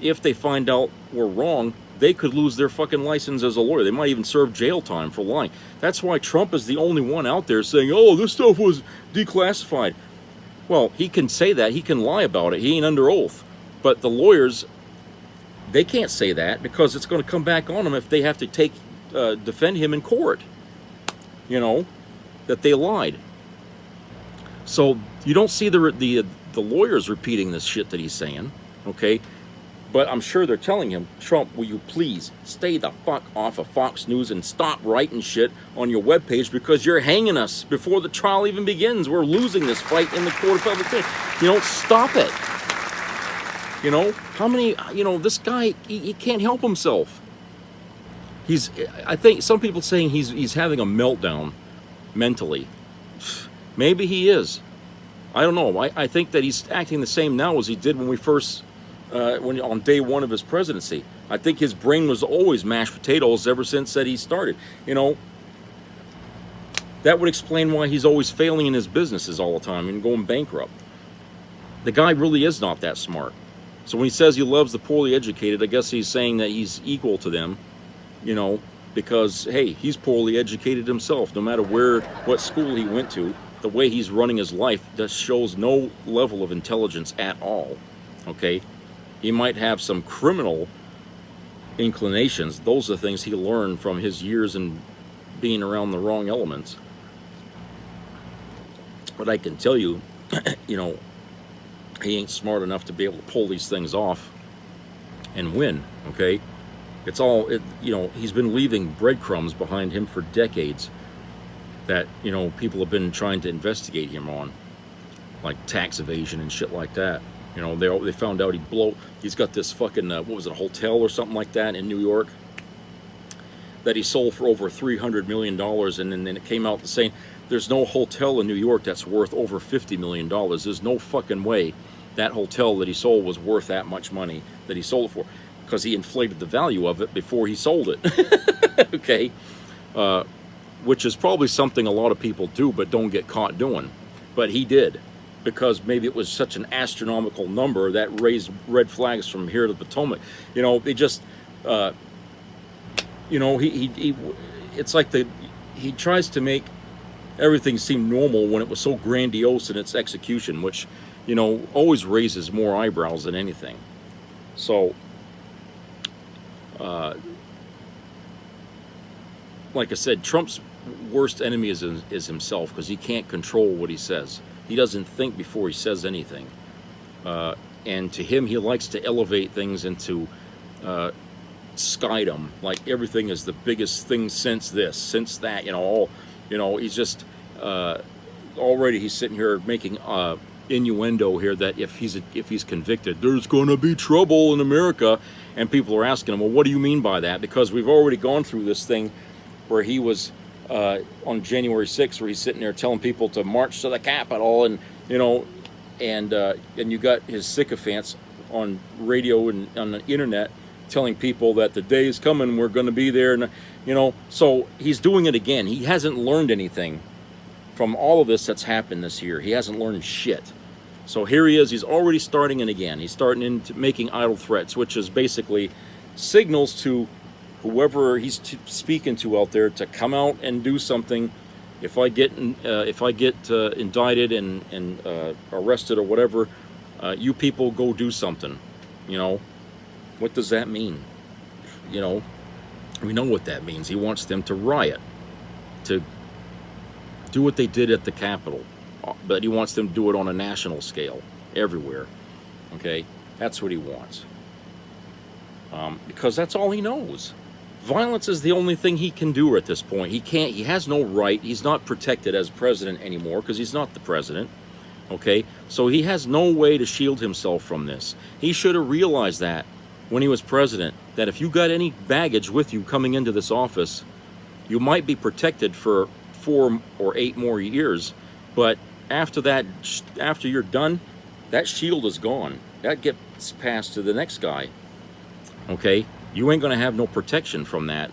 if they find out were wrong, they could lose their fucking license as a lawyer. They might even serve jail time for lying. That's why Trump is the only one out there saying, oh, this stuff was declassified. Well, he can say that. He can lie about it. He ain't under oath. But the lawyers, they can't say that, because it's going to come back on them if they have to defend him in court, that they lied. So you don't see the lawyers repeating this shit that he's saying, okay? But I'm sure they're telling him, Trump, will you please stay the fuck off of Fox News and stop writing shit on your webpage, because you're hanging us before the trial even begins. We're losing this fight in the court of public opinion. Stop it. How many, this guy, he can't help himself. I think some people saying he's having a meltdown mentally. Maybe he is. I don't know. I think that he's acting the same now as he did when we first, on day one of his presidency. I think his brain was always mashed potatoes ever since that he started. That would explain why he's always failing in his businesses all the time and going bankrupt. The guy really is not that smart. So when he says he loves the poorly educated, I guess he's saying that he's equal to them, because, hey, he's poorly educated himself. No matter what school he went to, the way he's running his life just shows no level of intelligence at all, okay? He might have some criminal inclinations. Those are the things he learned from his years in being around the wrong elements. But I can tell you, he ain't smart enough to be able to pull these things off and win, okay? It's all, he's been leaving breadcrumbs behind him for decades that, people have been trying to investigate him on, like tax evasion and shit like that. They found out he's got this fucking, a hotel or something like that in New York that he sold for over $300 million, and then it came out saying there's no hotel in New York that's worth over $50 million. There's no fucking way that hotel that he sold was worth that much money that he sold it for, because he inflated the value of it before he sold it. Okay? Which is probably something a lot of people do but don't get caught doing. But he did, because maybe it was such an astronomical number that raised red flags from here to the Potomac. They just, it's like he tries to make everything seem normal when it was so grandiose in its execution, which, always raises more eyebrows than anything. So, like I said, Trump's worst enemy is himself, because he can't control what he says. He doesn't think before he says anything. And to him, he likes to elevate things into skydom, like everything is the biggest thing since this, since that, he's just already he's sitting here making innuendo here that if he's convicted, there's going to be trouble in America. And people are asking him, well, what do you mean by that? Because we've already gone through this thing where he was on January 6th, where he's sitting there telling people to march to the Capitol, and you got his sycophants on radio and on the internet telling people that the day is coming, we're going to be there, and so he's doing it again. He hasn't learned anything from all of this that's happened this year. He hasn't learned shit. So here he is, he's already starting it again. He's starting into making idle threats, which is basically signals to whoever he's speaking to out there to come out and do something. If I get indicted and arrested or whatever, you people go do something. What does that mean? We know what that means. He wants them to riot, to do what they did at the Capitol, but he wants them to do it on a national scale, everywhere. Okay, that's what he wants, because that's all he knows. Violence is the only thing he can do at this point. He has no right. He's not protected as president anymore because he's not the president. Okay, so he has no way to shield himself from this. He should have realized that when he was president, that if you got any baggage with you coming into this office, you might be protected for 4 or 8 more years, but after that, after you're done, that shield is gone. That gets passed to the next guy. Okay, you ain't going to have no protection from that.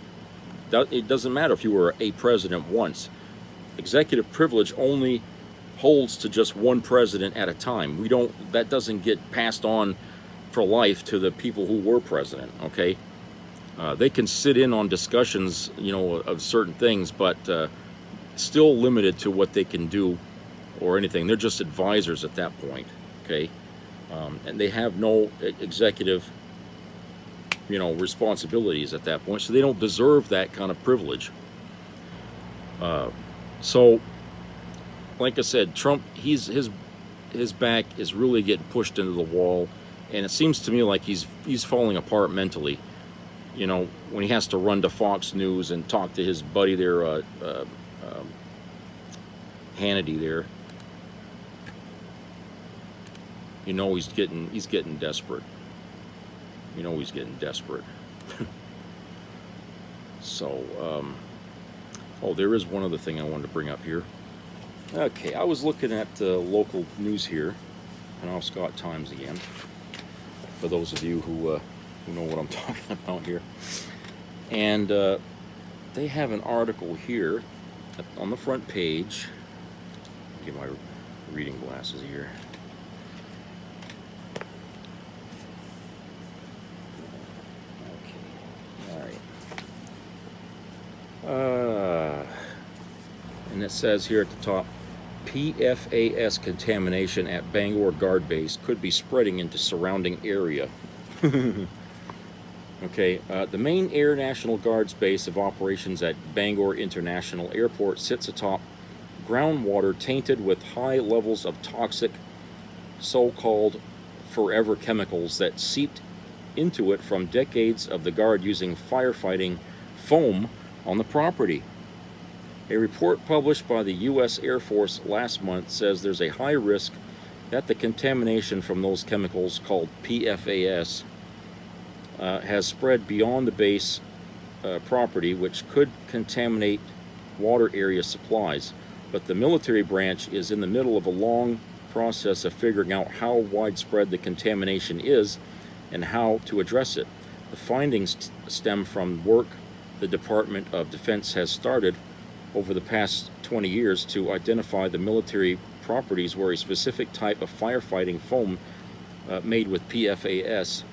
It doesn't matter if you were a president once. Executive privilege only holds to just one president at a time. That doesn't get passed on for life to the people who were president. Okay, they can sit in on discussions, of certain things, but still limited to what they can do or anything. They're just advisors at that point. Okay, and they have no executive responsibilities at that point, so they don't deserve that kind of privilege. So like I said, Trump, his back is really getting pushed into the wall, and it seems to me like he's falling apart mentally. When he has to run to Fox News and talk to his buddy there, Hannity there, he's getting desperate. He's getting desperate. So, there is one other thing I wanted to bring up here. Okay, I was looking at local news here, Penobscot Times again, for those of you who know what I'm talking about here. And they have an article here on the front page. Get my reading glasses here. And it says here at the top, PFAS contamination at Bangor Guard Base could be spreading into surrounding area. Okay, the main Air National Guard's base of operations at Bangor International Airport sits atop groundwater tainted with high levels of toxic so-called forever chemicals that seeped into it from decades of the Guard using firefighting foam on the property. A report published by the U.S. Air Force last month says there's a high risk that the contamination from those chemicals, called PFAS, has spread beyond the base property, which could contaminate water area supplies. But the military branch is in the middle of a long process of figuring out how widespread the contamination is and how to address it. The findings stem from work the Department of Defense has started over the past 20 years to identify the military properties where a specific type of firefighting foam made with PFAS,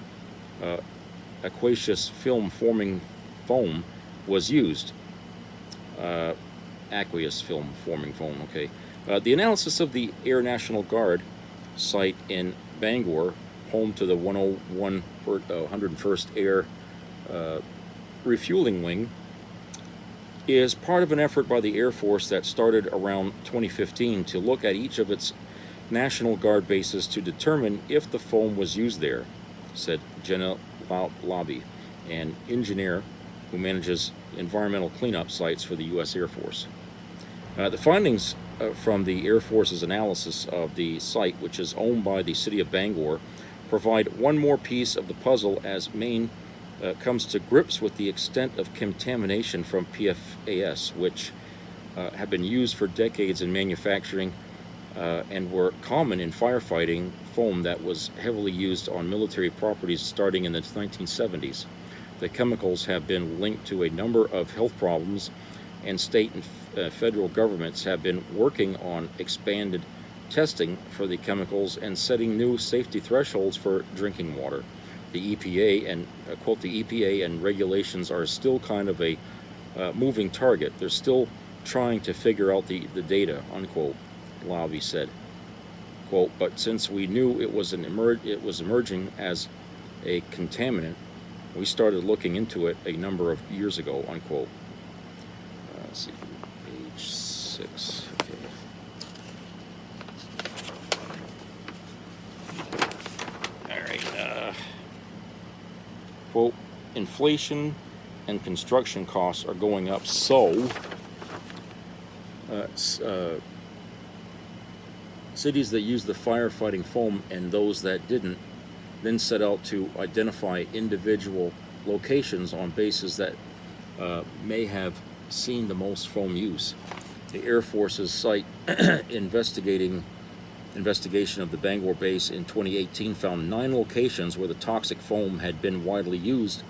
aqueous film forming foam, was used. Aqueous film forming foam, okay. The analysis of the Air National Guard site in Bangor, home to the 101st Air Refueling Wing, is part of an effort by the Air Force that started around 2015 to look at each of its National Guard bases to determine if the foam was used there, said Jenna Lobby, an engineer who manages environmental cleanup sites for the U.S. Air Force. The findings from the Air Force's analysis of the site, which is owned by the city of Bangor, provide one more piece of the puzzle as Maine comes to grips with the extent of contamination from PFAS, which have been used for decades in manufacturing and were common in firefighting foam that was heavily used on military properties starting in the 1970s. The chemicals have been linked to a number of health problems, and state and federal governments have been working on expanded testing for the chemicals and setting new safety thresholds for drinking water. The EPA and, quote, the EPA and regulations are still kind of a moving target. They're still trying to figure out the data, unquote, Lobby said. Quote, but since we knew it was emerging as a contaminant, we started looking into it a number of years ago, unquote. Let's see, page 6. Okay. All right. Quote, inflation and construction costs are going up, so cities that use the firefighting foam and those that didn't then set out to identify individual locations on bases that may have seen the most foam use. The Air Force's site investigation of the Bangor base in 2018 found 9 locations where the toxic foam had been widely used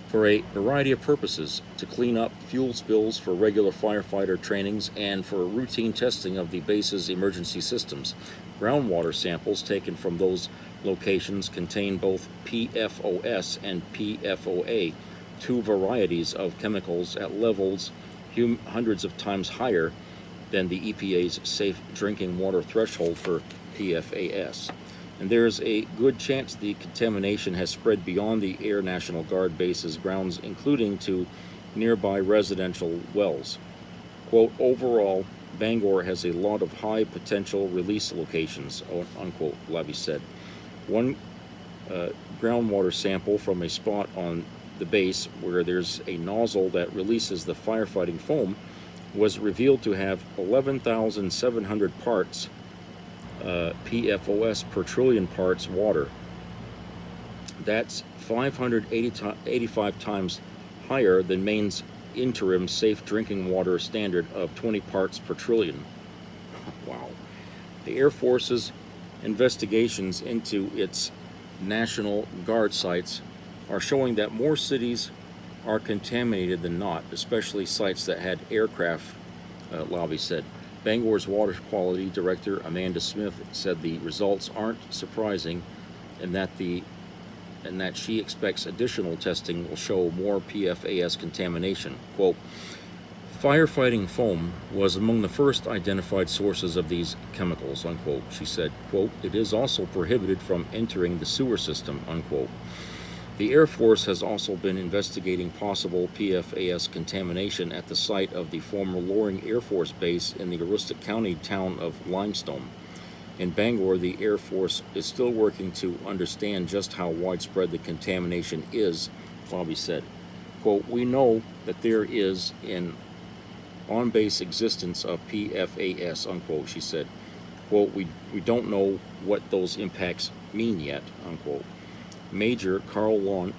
for a variety of purposes: to clean up fuel spills for regular firefighter trainings and for routine testing of the base's emergency systems. Groundwater samples taken from those locations contain both PFOS and PFOA, 2 varieties of chemicals at levels hundreds of times higher than the EPA's safe drinking water threshold for PFAS. And there's a good chance the contamination has spread beyond the Air National Guard base's grounds, including to nearby residential wells. Quote, overall, Bangor has a lot of high potential release locations, unquote, Levy said. One groundwater sample from a spot on the base where there's a nozzle that releases the firefighting foam was revealed to have 11,700 parts PFOS per trillion parts water. That's 585 times higher than Maine's interim safe drinking water standard of 20 parts per trillion. Wow. The Air Force's investigations into its National Guard sites are showing that more cities are contaminated than not, especially sites that had aircraft, Lobby said. Bangor's water quality director Amanda Smith said the results aren't surprising, and that she expects additional testing will show more PFAS contamination. Quote, firefighting foam was among the first identified sources of these chemicals, unquote. She said, quote, it is also prohibited from entering the sewer system, unquote. The Air Force has also been investigating possible PFAS contamination at the site of the former Loring Air Force Base in the Aroostook County town of Limestone. In Bangor, the Air Force is still working to understand just how widespread the contamination is, Bobby said. Quote, we know that there is an on-base existence of PFAS, unquote, she said. Quote, we don't know what those impacts mean yet, unquote. Major Carl Lamb,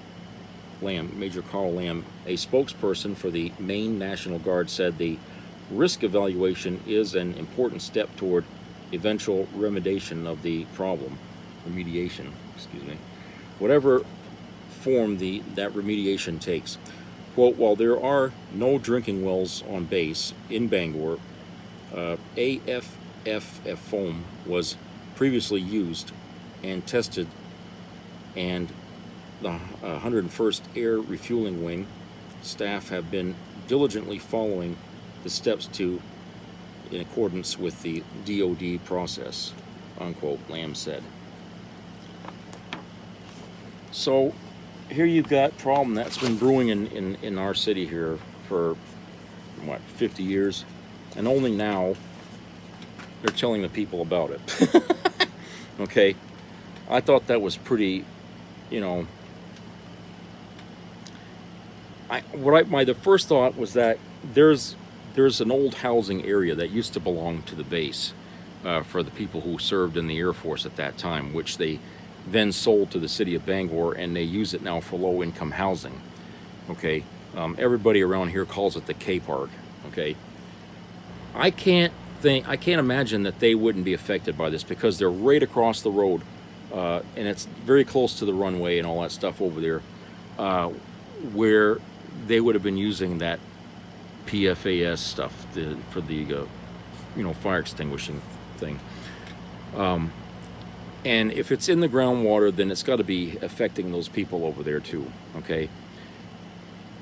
a spokesperson for the Maine National Guard, said the risk evaluation is an important step toward eventual remediation of the problem. Whatever form that remediation takes. Quote, while there are no drinking wells on base in Bangor, AFFF foam was previously used and tested, and the 101st Air Refueling Wing staff have been diligently following the steps in accordance with the DOD process, unquote, Lamb said. So here you've got a problem that's been brewing in our city here for what, 50 years, and only now they're telling the people about it. Okay, I thought that was pretty, you know. The first thought was that there's an old housing area that used to belong to the base for the people who served in the Air Force at that time, which they then sold to the city of Bangor, and they use it now for low-income housing. Okay, everybody around here calls it the K Park. Okay, I can't imagine that they wouldn't be affected by this, because they're right across the road, and it's very close to the runway and all that stuff over there, where they would have been using that PFAS stuff for the you know, fire extinguishing thing. And if it's in the groundwater, then it's got to be affecting those people over there too. Okay.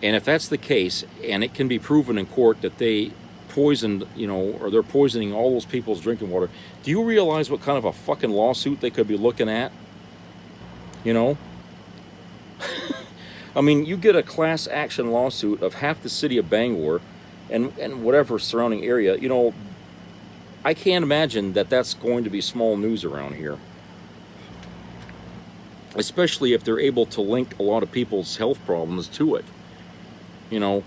And if that's the case, and it can be proven in court that they poisoned, you know, or they're poisoning all those people's drinking water, do you realize what kind of a fucking lawsuit they could be looking at? You know? I mean, you get a class action lawsuit of half the city of Bangor and whatever surrounding area, you know, I can't imagine that that's going to be small news around here. Especially if they're able to link a lot of people's health problems to it. You know,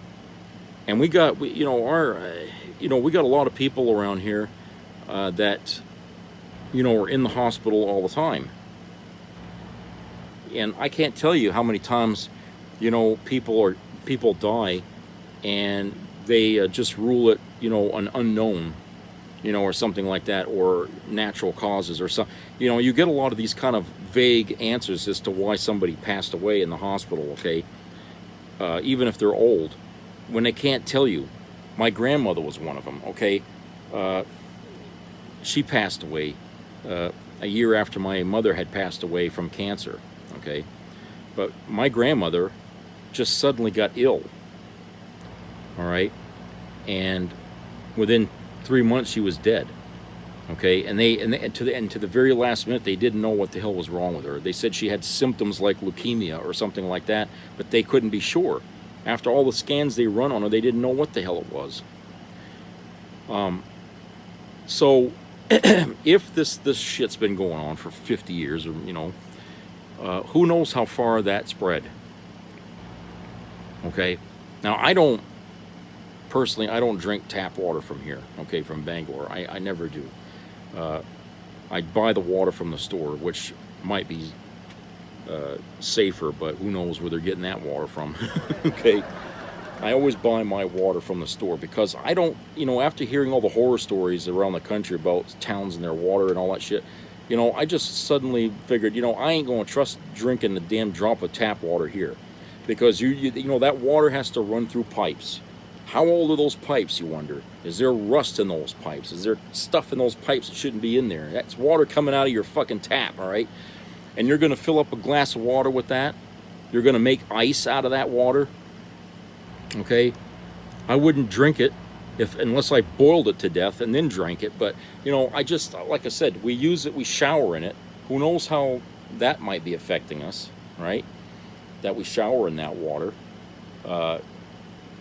and we got a lot of people around here that, you know, are in the hospital all the time. And I can't tell you how many times, you know, people die and they just rule it, you know, an unknown, you know, or something like that, or natural causes or something. You know, you get a lot of these kind of vague answers as to why somebody passed away in the hospital, okay? Even if they're old, when they can't tell you. My grandmother was one of them, okay? She passed away a year after my mother had passed away from cancer, okay? But my grandmother just suddenly got ill, all right? And within 3 months she was dead, okay? And to the very last minute, they didn't know what the hell was wrong with her. They said she had symptoms like leukemia or something like that, but they couldn't be sure. After all the scans they run on her, they didn't know what the hell it was. So if this shit's been going on for 50 years, or, you know, who knows how far that spread? Okay, now I don't drink tap water from here, okay, from Bangor. I never do. I buy the water from the store, which might be safer, but who knows where they're getting that water from. Okay, I always buy my water from the store, because I don't, you know, after hearing all the horror stories around the country about towns and their water and all that shit, you know, I just suddenly figured, you know, I ain't going to trust drinking the damn drop of tap water here, because you know, that water has to run through pipes. How old are those pipes, you wonder? Is there rust in those pipes? Is there stuff in those pipes that shouldn't be in there? That's water coming out of your fucking tap, all right? And you're going to fill up a glass of water with that? You're going to make ice out of that water? Okay? I wouldn't drink it unless I boiled it to death and then drank it. But, you know, I just, like I said, we use it, we shower in it. Who knows how that might be affecting us, right? That we shower in that water.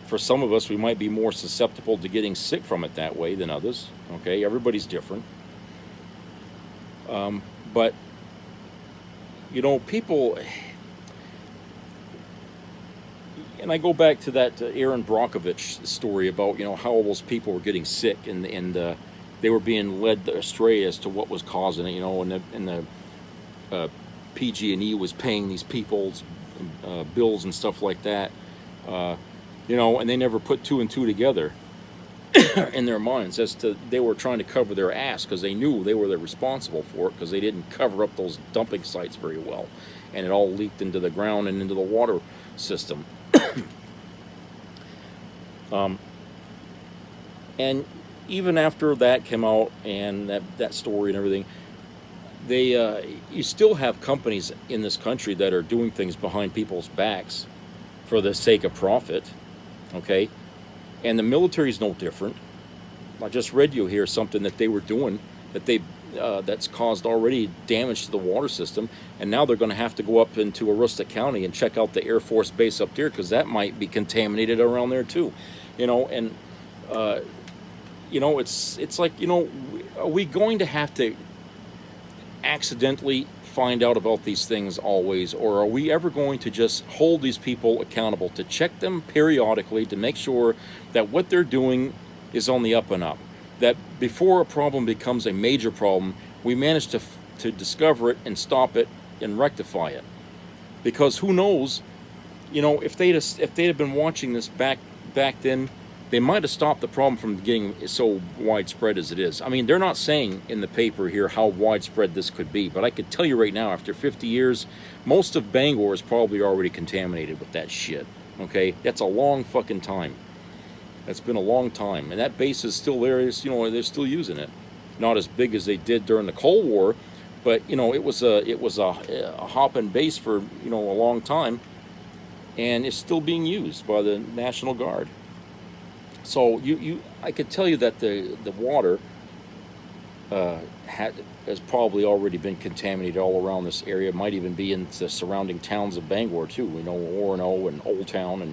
For some of us, we might be more susceptible to getting sick from it that way than others. Okay, everybody's different. But, you know, people, and I go back to that Aaron Brockovich story about, you know, how all those people were getting sick, and they were being led astray as to what was causing it, you know, and the PG&E was paying these people's bills and stuff like that. You know, and they never put two and two together in their minds as to they were trying to cover their ass, because they knew they were responsible for it, because they didn't cover up those dumping sites very well, and it all leaked into the ground and into the water system. And even after that came out, and that story and everything, you still have companies in this country that are doing things behind people's backs for the sake of profit. Okay, and the military is no different. I just read you here something that they were doing that's caused already damage to the water system, and now they're going to have to go up into Aroostook County and check out the Air Force base up there, because that might be contaminated around there too. You know, and you know, it's like, you know, are we going to have to accidentally find out about these things always, or are we ever going to just hold these people accountable, to check them periodically to make sure that what they're doing is on the up and up, that before a problem becomes a major problem, we manage to discover it and stop it and rectify it? Because who knows, you know, if they'd have been watching this back then, they might have stopped the problem from getting so widespread as it is. I mean, they're not saying in the paper here how widespread this could be, but I could tell you right now, after 50 years, most of Bangor is probably already contaminated with that shit, okay? That's a long fucking time. That's been a long time, and that base is still there. It's, you know, they're still using it. Not as big as they did during the Cold War, but, you know, it was a hop-in base for, you know, a long time, and it's still being used by the National Guard. So I could tell you that the water has probably already been contaminated all around this area. It might even be in the surrounding towns of Bangor too. We know Orono and Old Town, and,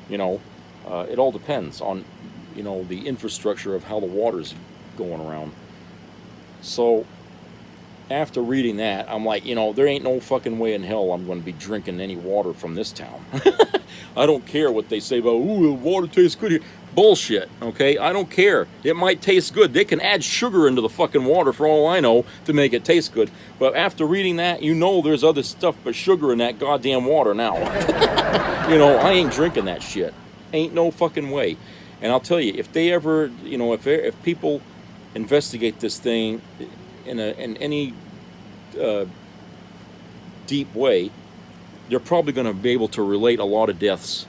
you know, it all depends on, you know, the infrastructure of how the water's going around. So after reading that, I'm like, you know, there ain't no fucking way in hell I'm going to be drinking any water from this town. I don't care what they say about, ooh, the water tastes good here. Bullshit, okay? I don't care. It might taste good. They can add sugar into the fucking water for all I know to make it taste good. But after reading that, you know there's other stuff but sugar in that goddamn water now. You know, I ain't drinking that shit. Ain't no fucking way. And I'll tell you, if they ever, you know, if people investigate this thing in any deep way, they're probably going to be able to relate a lot of deaths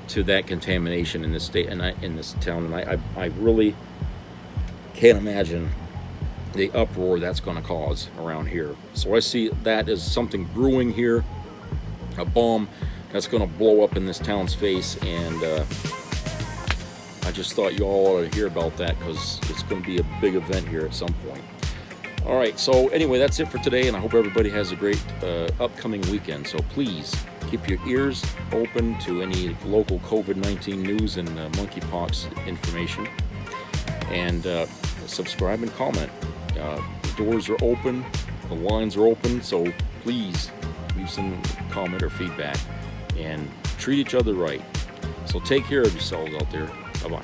to that contamination in this state and in this town, and I really can't imagine the uproar that's going to cause around here. So I see that as something brewing here, a bomb that's going to blow up in this town's face, and I just thought you all ought to hear about that, because it's going to be a big event here at some point. All right, so anyway, that's it for today, and I hope everybody has a great upcoming weekend. So please keep your ears open to any local COVID-19 news and monkeypox information, and subscribe and comment. The doors are open, the lines are open, so please leave some comment or feedback and treat each other right. So take care of yourselves out there. Bye-bye.